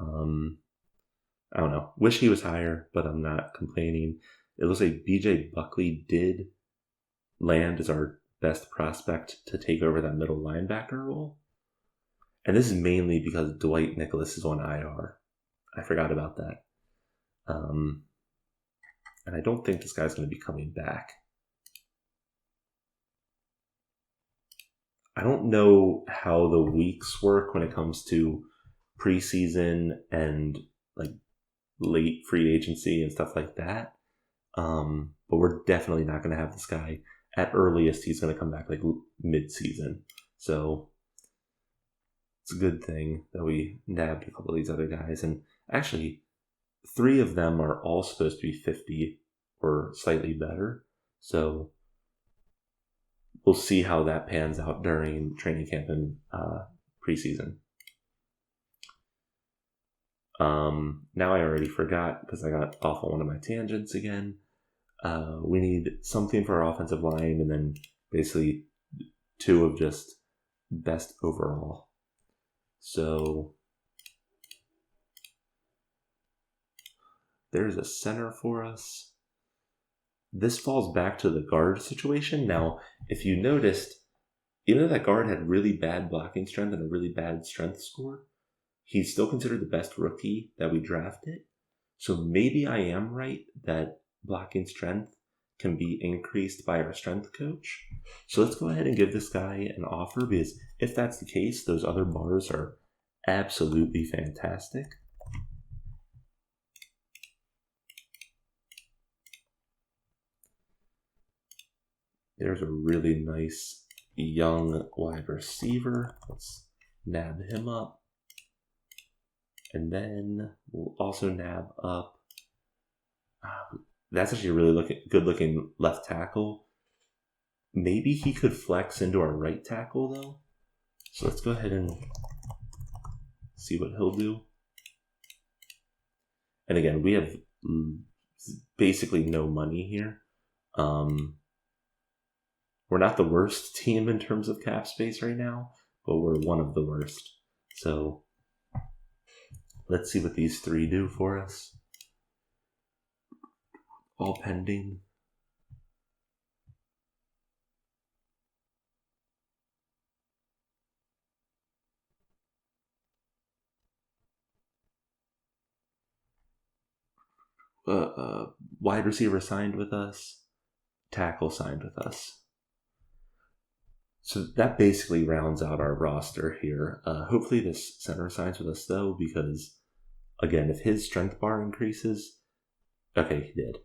I don't know. Wish he was higher, but I'm not complaining. It looks like BJ Buckley did land as our best prospect to take over that middle linebacker role. And this is mainly because Dwight Nicholas is on IR. I forgot about that. And I don't think this guy's going to be coming back. I don't know how the weeks work when it comes to preseason and like late free agency and stuff like that. But we're definitely not going to have this guy. At earliest, he's going to come back like mid-season. So it's a good thing that we nabbed a couple of these other guys. And actually, 3 of them are all supposed to be 50 or slightly better. So we'll see how that pans out during training camp and preseason. Now I already forgot because I got off on one of my tangents again. We need something for our offensive line, and then basically 2 of just best overall. So there's a center for us. This falls back to the guard situation. Now, if you noticed, even though that guard had really bad blocking strength and a really bad strength score, he's still considered the best rookie that we drafted. So maybe I am right that blocking strength can be increased by our strength coach. So let's go ahead and give this guy an offer, because if that's the case, those other bars are absolutely fantastic. There's a really nice young wide receiver. Let's nab him up. And then we'll also nab up. That's actually a really good looking left tackle. Maybe he could flex into our right tackle though. So let's go ahead and see what he'll do. And again, we have basically no money here. We're not the worst team in terms of cap space right now, but we're one of the worst. So let's see what these 3 do for us. All pending. Wide receiver signed with us. Tackle signed with us. So that basically rounds out our roster here. Hopefully this center signs with us though, because again, if his strength bar increases, okay, he did.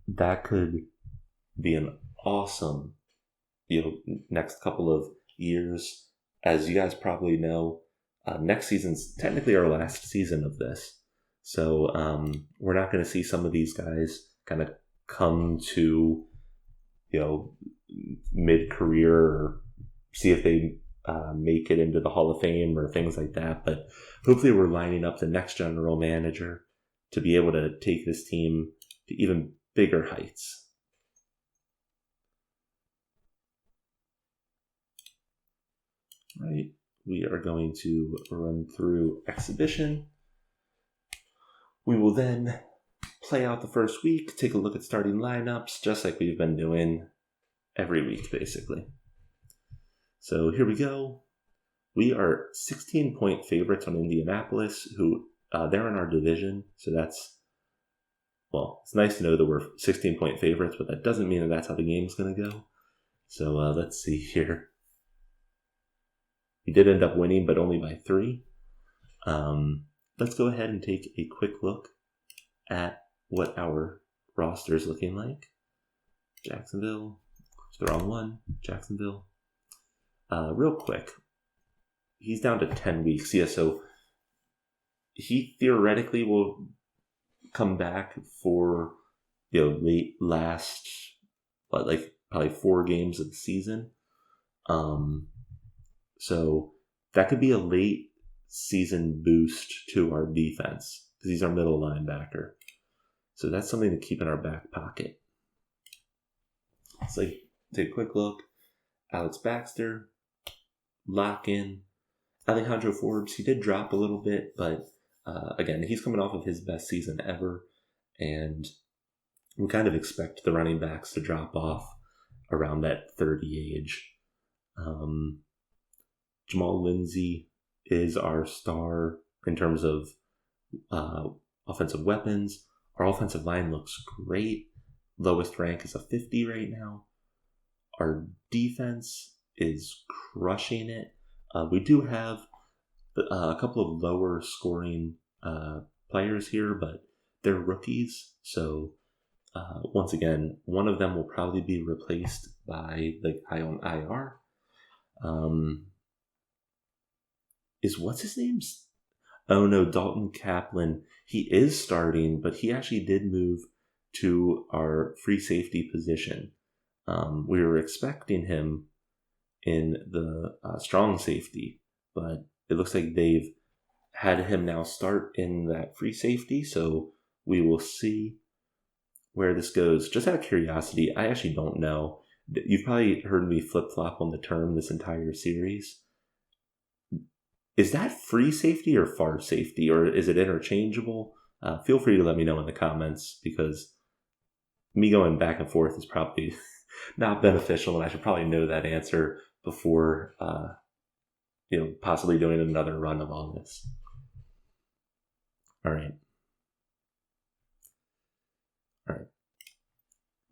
That could be an awesome, next couple of years. As you guys probably know, next season's technically our last season of this. So we're not going to see some of these guys kind of come to, mid-career or see if they make it into the Hall of Fame or things like that. But hopefully we're lining up the next general manager to be able to take this team to even bigger heights. Right. We are going to run through exhibition. We will then play out the first week, take a look at starting lineups, just like we've been doing every week, basically. So here we go. We are 16-point favorites on Indianapolis, who they're in our division. So it's nice to know that we're 16-point favorites, but that doesn't mean that that's how the game's going to go. So let's see here. We did end up winning, but only by 3. Let's go ahead and take a quick look at what our roster is looking like. Jacksonville. It's the wrong one. Jacksonville. Real quick. He's down to 10 weeks. Yeah, so he theoretically will come back for late last, probably 4 games of the season. So that could be a late season boost to our defense because he's our middle linebacker. So that's something to keep in our back pocket. So take a quick look. Alex Baxter, lock in. Alejandro Forbes, he did drop a little bit, but again, he's coming off of his best season ever, and we kind of expect the running backs to drop off around that 30 age. Jamal Lindsay is our star in terms of offensive weapons. Our offensive line looks great. Lowest rank is a 50 right now. Our defense is crushing it. We do have a couple of lower scoring players here, but they're rookies. So once again, one of them will probably be replaced by the guy on IR. What's his name? Oh no, Dalton Kaplan. He is starting, but he actually did move to our free safety position. We were expecting him in the strong safety, but it looks like they've had him now start in that free safety, so we will see where this goes. Just out of curiosity, I actually don't know. You've probably heard me flip-flop on the term this entire series. Is that free safety or far safety, or is it interchangeable? Feel free to let me know in the comments, because me going back and forth is probably not beneficial, and I should probably know that answer before possibly doing another run of all this. All right.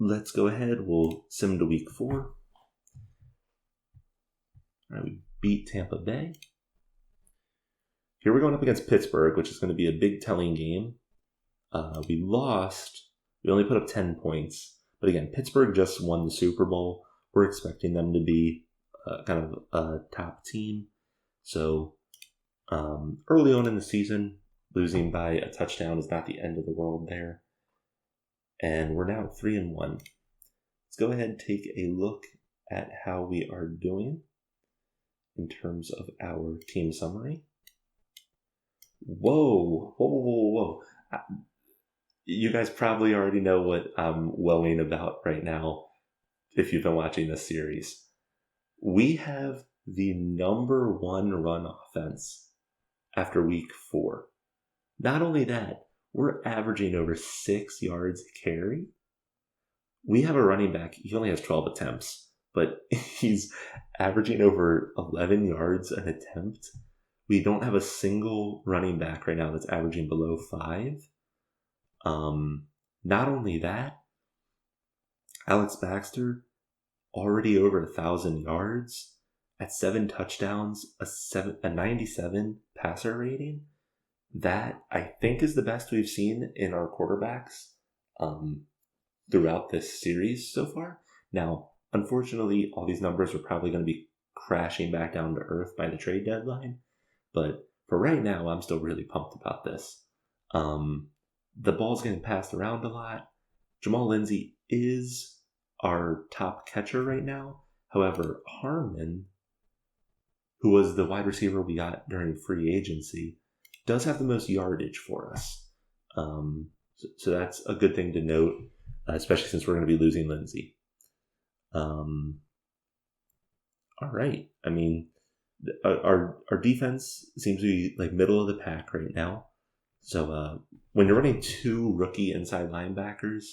Let's go ahead. We'll sim to week 4. All right, we beat Tampa Bay. Here we're going up against Pittsburgh, which is going to be a big telling game. We lost. We only put up 10 points. But again, Pittsburgh just won the Super Bowl. We're expecting them to be kind of a top team. So early on in the season, losing by a touchdown is not the end of the world there. And we're now at 3-1. Let's go ahead and take a look at how we are doing in terms of our team summary. Whoa. You guys probably already know what I'm wowing about right now if you've been watching this series. We have the number 1 run offense after week 4. Not only that, we're averaging over 6 yards a carry. We have a running back, he only has 12 attempts, but he's averaging over 11 yards an attempt. We don't have a single running back right now that's averaging below 5. Not only that, Alex Baxter already over 1,000 yards at 7 touchdowns, a 97 passer rating. That I think is the best we've seen in our quarterbacks. throughout this series so far. Now, unfortunately, all these numbers are probably going to be crashing back down to earth by the trade deadline. But for right now, I'm still really pumped about this. The ball's getting passed around a lot. Jamal Lindsay is our top catcher right now. However, Harmon, who was the wide receiver we got during free agency, does have the most yardage for us. So that's a good thing to note, especially since we're going to be losing Lindsay. All right. I mean, our defense seems to be like middle of the pack right now. So when you're running two rookie inside linebackers,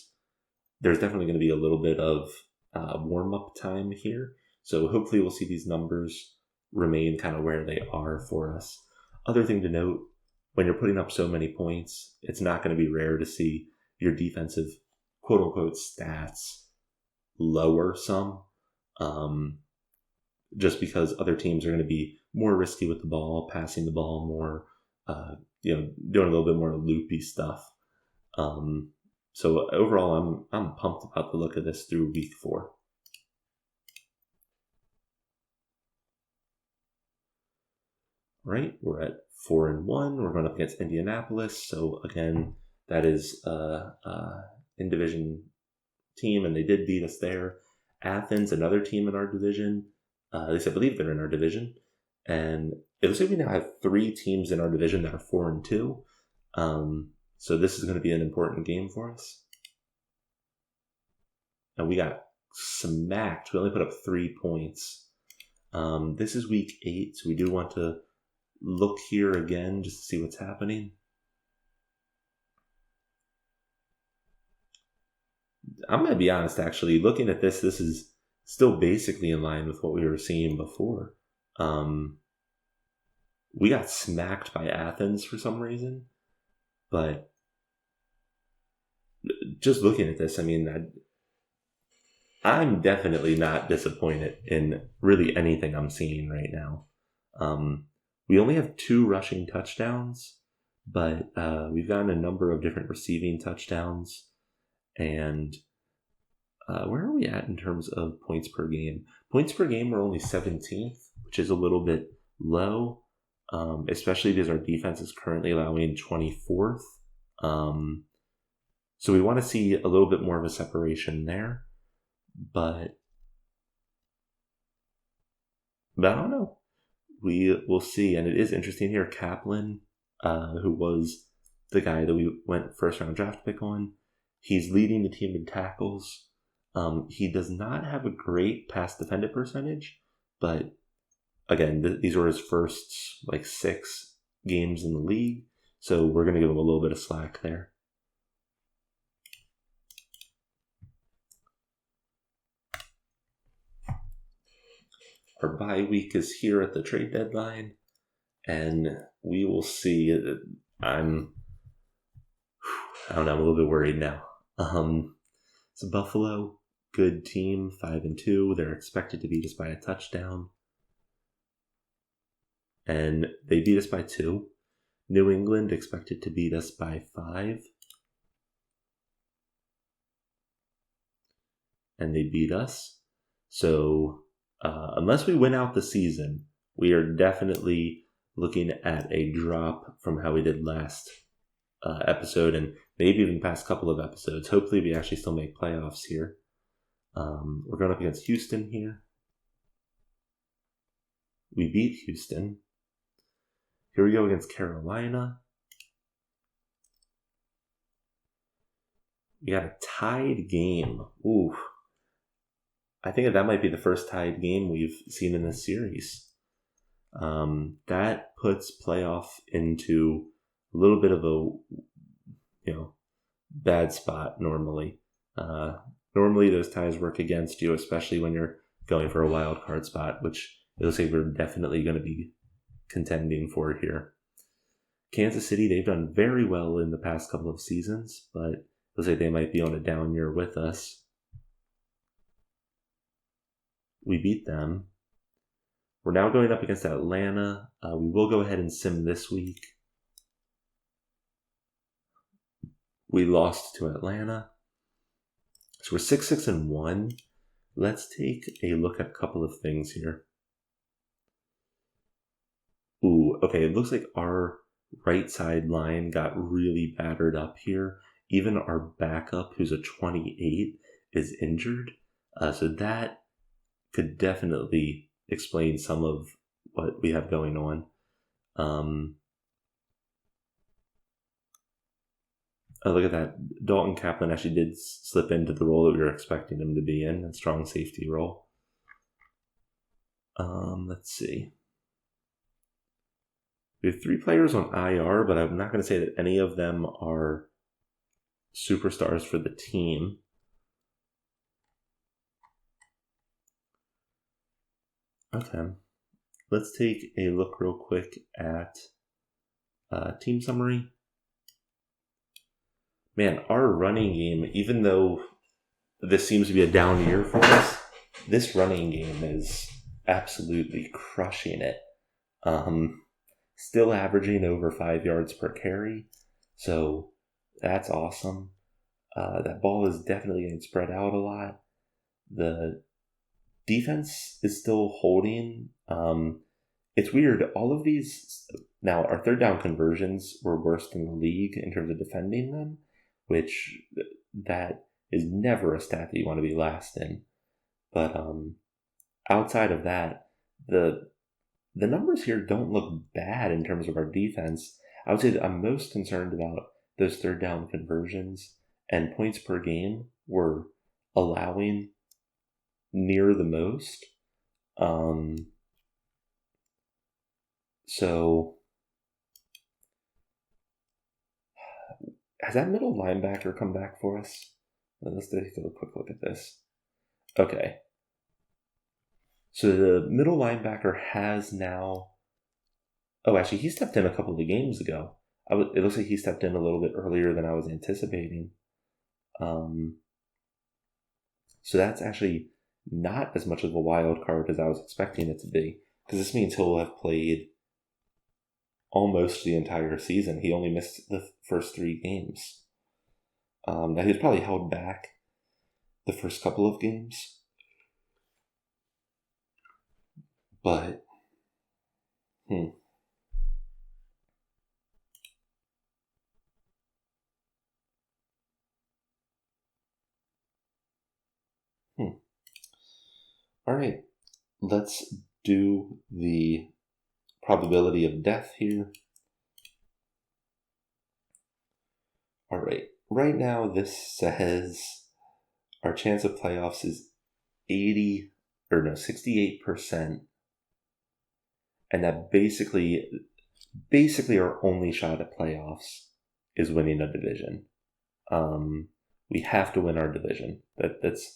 there's definitely going to be a little bit of warm-up time here. So hopefully we'll see these numbers remain kind of where they are for us. Other thing to note, when you're putting up so many points, it's not going to be rare to see your defensive quote-unquote stats lower some, just because other teams are going to be more risky with the ball, passing the ball more, doing a little bit more loopy stuff. So overall, I'm pumped about the look of this through week 4. Right, we're at 4-1. We're going up against Indianapolis. So again, that is in division team, and they did beat us there. Athens, another team in our division. At least I believe they're in our division. And it looks like we now have 3 teams in our division that are 4-2. So this is going to be an important game for us. And we got smacked. We only put up 3 points. This is week 8, so we do want to look here again just to see what's happening. I'm going to be honest, actually. Looking at this is still basically in line with what we were seeing before. We got smacked by Athens for some reason. But just looking at this, I mean, I'm definitely not disappointed in really anything I'm seeing right now. We only have 2 rushing touchdowns, but we've gotten a number of different receiving touchdowns. And where are we at in terms of points per game? Points per game, we're only 17th, which is a little bit low, especially because our defense is currently allowing 24th. So we want to see a little bit more of a separation there. But I don't know. We will see. And it is interesting here. Kaplan, who was the guy that we went first round draft pick on, he's leading the team in tackles. He does not have a great pass defended percentage, but again, these were his first 6 games in the league, so we're going to give him a little bit of slack there. Our bye week is here at the trade deadline, and we will see. I'm a little bit worried now. So Buffalo, good team, 5-2. They're expected to beat us by a touchdown, and they beat us by 2. New England expected to beat us by 5, and they beat us. So unless we win out the season, we are definitely looking at a drop from how we did last episode, and maybe even past couple of episodes. Hopefully we actually still make playoffs here. We're going up against Houston here. We beat Houston. Here we go against Carolina. We got a tied game. Ooh. I think that might be the first tied game we've seen in this series. That puts playoff into a little bit of a, bad spot normally. Normally those ties work against you, especially when you're going for a wild card spot, which it looks like we're definitely going to be contending for here. Kansas City, they've done very well in the past couple of seasons, but it looks like they might be on a down year with us. We beat them. We're now going up against Atlanta. We will go ahead and sim this week. We lost to Atlanta. So we're 6-6-1. Let's take a look at a couple of things here. Ooh, okay, it looks like our right side line got really battered up here. Even our backup, who's a 28, is injured. So that could definitely explain some of what we have going on. Oh, look at that. Dalton Kaplan actually did slip into the role that we were expecting him to be in, a strong safety role. Let's see. We have 3 players on IR, but I'm not going to say that any of them are superstars for the team. Okay. Let's take a look real quick at team summary. Man, our running game, even though this seems to be a down year for us, this running game is absolutely crushing it. Still averaging over 5 yards per carry, so that's awesome. That ball is definitely getting spread out a lot. The defense is still holding. It's weird. All of these, now our third down conversions were worst in the league in terms of defending them, which that is never a stat that you want to be last in. But outside of that, the numbers here don't look bad in terms of our defense. I would say that I'm most concerned about those third down conversions, and points per game were allowing near the most. So has that middle linebacker come back for us? Let's take a quick look at this. Okay. So the middle linebacker has now... Oh, actually, he stepped in a couple of games ago. It looks like he stepped in a little bit earlier than I was anticipating. So that's actually not as much of a wild card as I was expecting it to be, because this means he'll have played almost the entire season. He only missed the first 3 games. Now, he was probably held back the first couple of games. But, All right, let's do the probability of death here. All right, right now this says our chance of playoffs is 68%, and that basically our only shot at playoffs is winning a division. We have to win our division. That's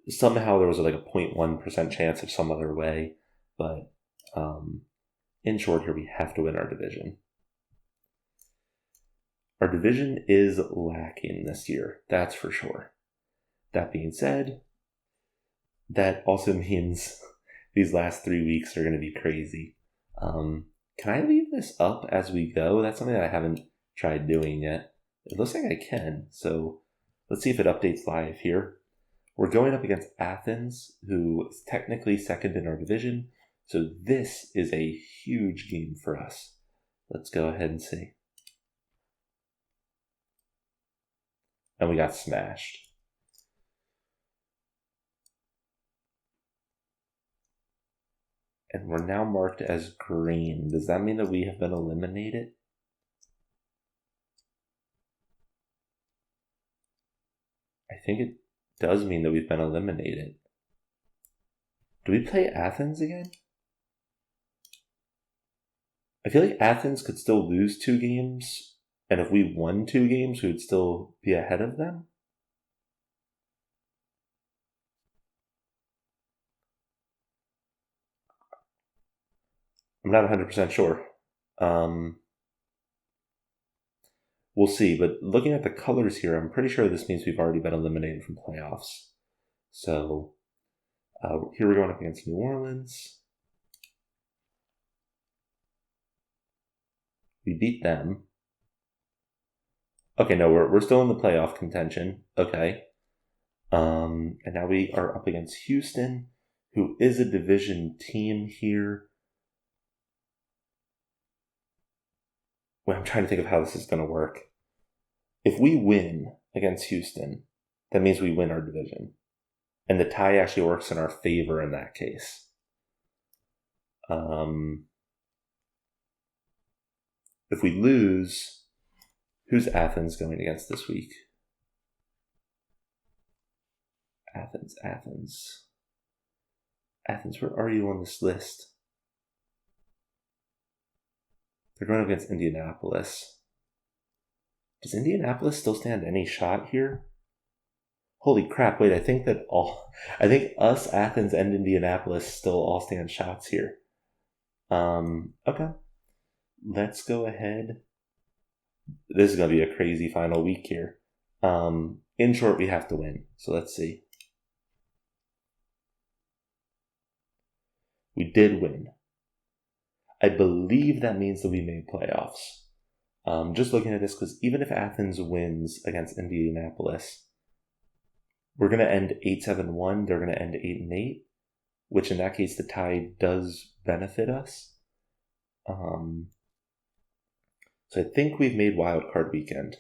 somehow there was like a 0.1% chance of some other way, but in short here, we have to win our division. Our division is lacking this year, that's for sure. That being said, that also means these last 3 weeks are going to be crazy. Can I leave this up as we go? That's something that I haven't tried doing yet. It looks like I can, so let's see if it updates live here. We're going up against Athens, who is technically second in our division, so this is a huge game for us. Let's go ahead and see. And we got smashed. And we're now marked as green. Does that mean that we have been eliminated? I think it does mean that we've been eliminated. Do we play Athens again? I feel like Athens could still lose 2 games, and if we won 2 games, we would still be ahead of them. I'm not 100% sure. We'll see, but looking at the colors here, I'm pretty sure this means we've already been eliminated from playoffs. So here we're going up against New Orleans. We beat them. Okay, no, we're still in the playoff contention. Okay. And now we are up against Houston, who is a division team here. Well, I'm trying to think of how this is going to work. If we win against Houston, that means we win our division. And the tie actually works in our favor in that case. If we lose, who's Athens going against this week? Athens, where are you on this list? They're going against Indianapolis. Does Indianapolis still stand any shot here? Holy crap, wait, I think us, Athens, and Indianapolis still all stand shots here. Okay. Let's go ahead. This is going to be a crazy final week here. In short, we have to win. So let's see. We did win. I believe that means that we made playoffs. Just looking at this, because even if Athens wins against Indianapolis, we're going to end 8-7-1. They're going to end 8-8, which in that case, the tie does benefit us. So I think we've made wild card weekend.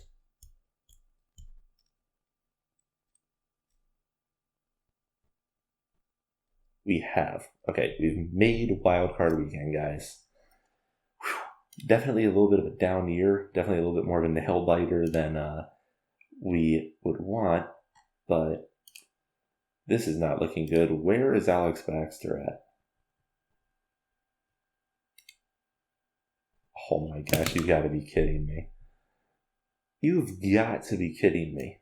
We have. Okay, we've made wild card weekend, guys. Whew. Definitely a little bit of a down year. Definitely a little bit more of a nail biter than we would want. But this is not looking good. Where is Alex Baxter at? Oh my gosh, you've got to be kidding me. You've got to be kidding me.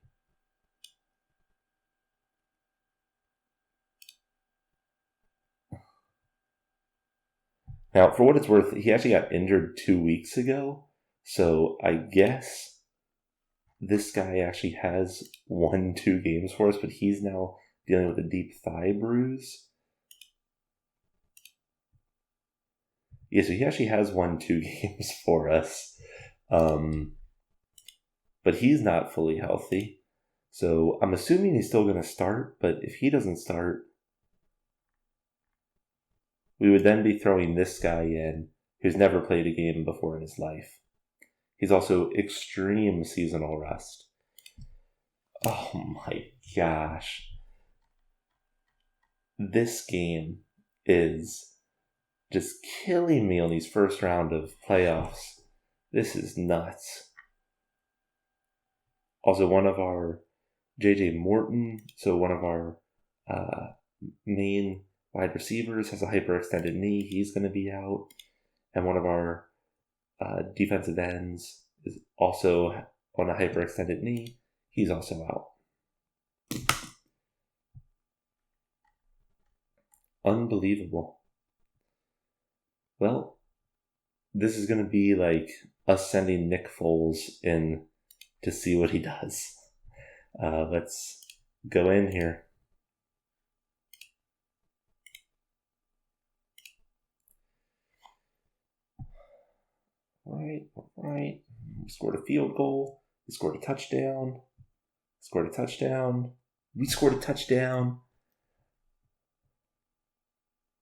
Now, for what it's worth, he actually got injured 2 weeks ago. So I guess this guy actually has 1-2 games for us, but he's now dealing with a deep thigh bruise. Yeah, so he actually has 1-2 games for us. But he's not fully healthy. So I'm assuming he's still going to start, but if he doesn't start, we would then be throwing this guy in who's never played a game before in his life. He's also extreme seasonal rest. Oh my gosh. This game is just killing me on these first round of playoffs. This is nuts. Also, one of our JJ Morton, so one of our main wide receivers, has a hyperextended knee. He's going to be out. And one of our defensive ends is also on a hyperextended knee. He's also out. Unbelievable. Well, this is going to be like us sending Nick Foles in to see what he does. Let's go in here. Right. We scored a field goal. We scored a touchdown. We scored a touchdown.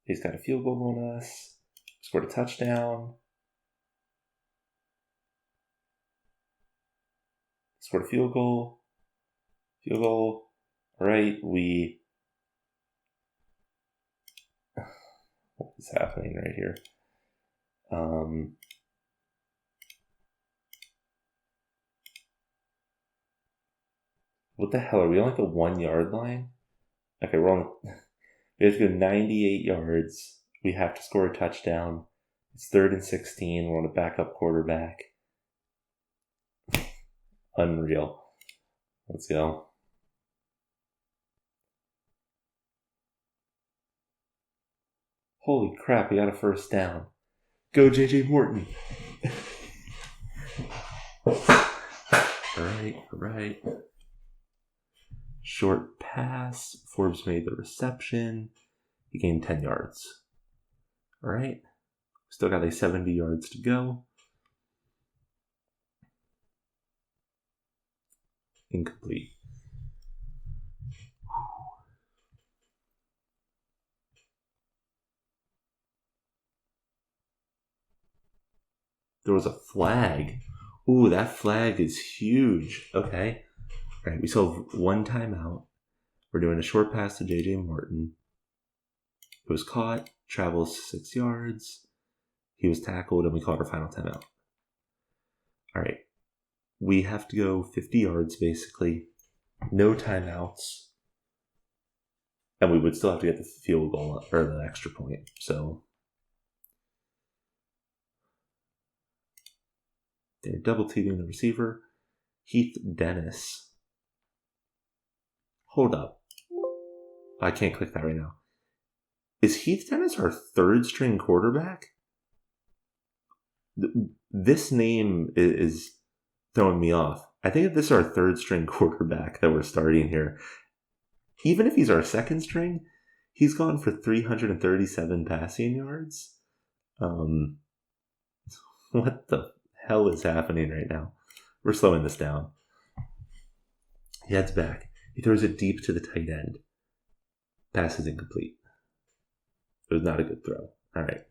He's got a field goal on us. We scored a touchdown. Scored a field goal. All right, what is happening right here? What the hell? Are we on like the 1 yard line? Okay, we have to go 98 yards. We have to score a touchdown. It's 3rd and 16. We're on a backup quarterback. Unreal. Let's go. Holy crap, we got a first down. Go JJ Morton. All right. Short pass. Forbes made the reception. He gained 10 yards. All right. Still got like 70 yards to go. Incomplete. There was a flag. Ooh, that flag is huge. Okay. All right, we still have one timeout. We're doing a short pass to J.J. Morton. It was caught, travels 6 yards. He was tackled, and we called our final timeout. All right. We have to go 50 yards, basically. No timeouts. And we would still have to get the field goal or the extra point. So they're double teaming the receiver. Heath Dennis. Hold up. I can't click that right now. Is Heath Dennis our third string quarterback? This name is throwing me off. I think this is our third string quarterback that we're starting here. Even if he's our second string, he's gone for 337 passing yards. What the hell is happening right now? We're slowing this down. He heads back. He throws it deep to the tight end. Pass is incomplete. It was not a good throw. All right.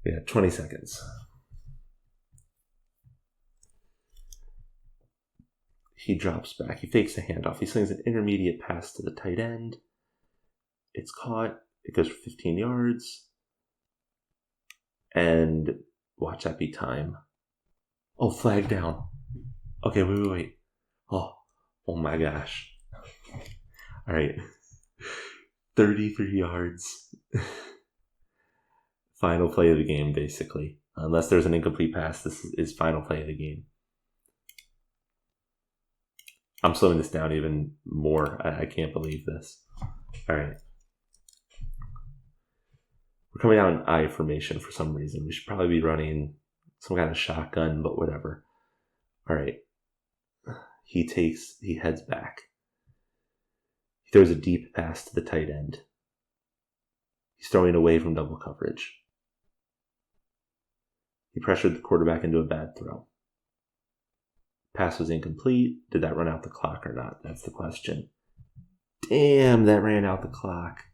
We got 20 seconds. He drops back. He fakes the handoff. He slings an intermediate pass to the tight end. It's caught. It goes for 15 yards. And watch that be time. Oh, flag down. Okay, wait. Oh my gosh. All right. 33 yards. Final play of the game, basically. Unless there's an incomplete pass, this is final play of the game. I'm slowing this down even more. I can't believe this. All right. We're coming out in I formation for some reason. We should probably be running some kind of shotgun, but whatever. All right. He heads back. He throws a deep pass to the tight end. He's throwing away from double coverage. He pressured the quarterback into a bad throw. Pass was incomplete. Did that run out the clock or not? That's the question. Damn, that ran out the clock.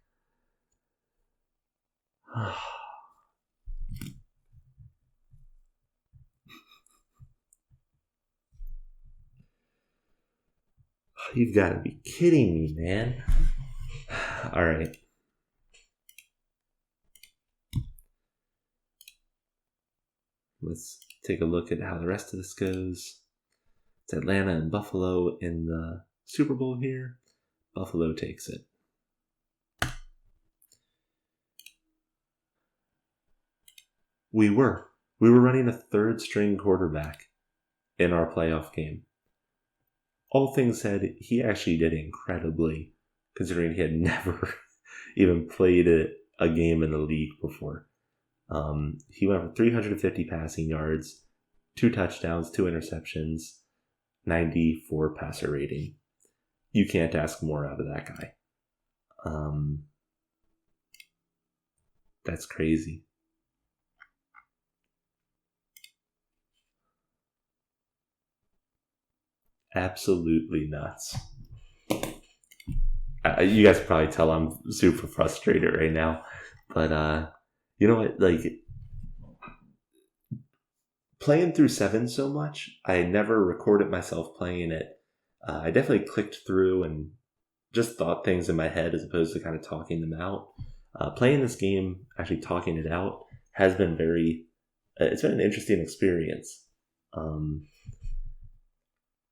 You've got to be kidding me, man. All right. Let's take a look at how the rest of this goes. It's Atlanta and Buffalo in the Super Bowl here. Buffalo takes it. We were running a third string quarterback in our playoff game. All things said, he actually did incredibly, considering he had never even played a game in the league before. He went for 350 passing yards, 2 touchdowns, 2 interceptions, 94 passer rating. You can't ask more out of that guy. That's crazy. Absolutely nuts. You guys can probably tell I'm super frustrated right now. But, you know what? Like, playing through 7 so much, I never recorded myself playing it. I definitely clicked through and just thought things in my head as opposed to kind of talking them out. Playing this game, actually talking it out, has been it's been an interesting experience.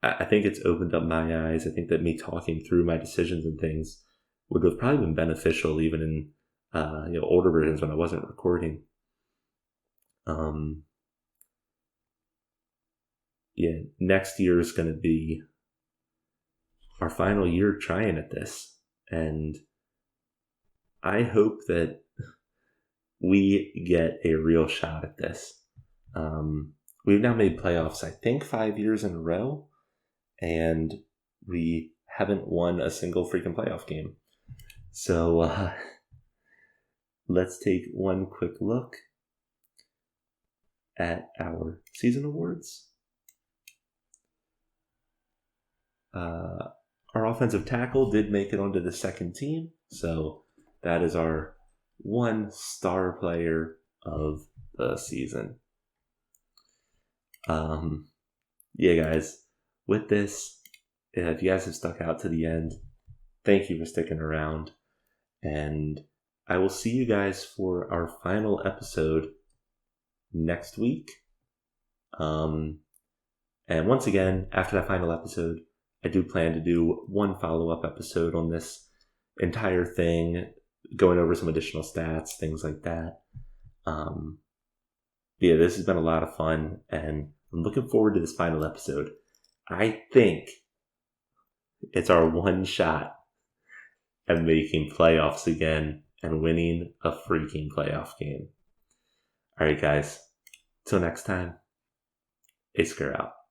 I think it's opened up my eyes. I think that me talking through my decisions and things would have probably been beneficial even in older versions when I wasn't recording. Next year is going to be our final year trying at this. And I hope that we get a real shot at this. We've now made playoffs, I think, 5 years in a row. And we haven't won a single freaking playoff game. So let's take one quick look at our season awards. Our offensive tackle did make it onto the second team. So that is our 1 star player of the season. Yeah, guys, with this, if you guys have stuck out to the end, thank you for sticking around. And I will see you guys for our final episode next week. And once again, after that final episode, I do plan to do one follow-up episode on this entire thing, going over some additional stats, things like that. Yeah, this has been a lot of fun, and I'm looking forward to this final episode. I think it's our one shot at making playoffs again and winning a freaking playoff game. All right, guys. Till next time, AyyScare out.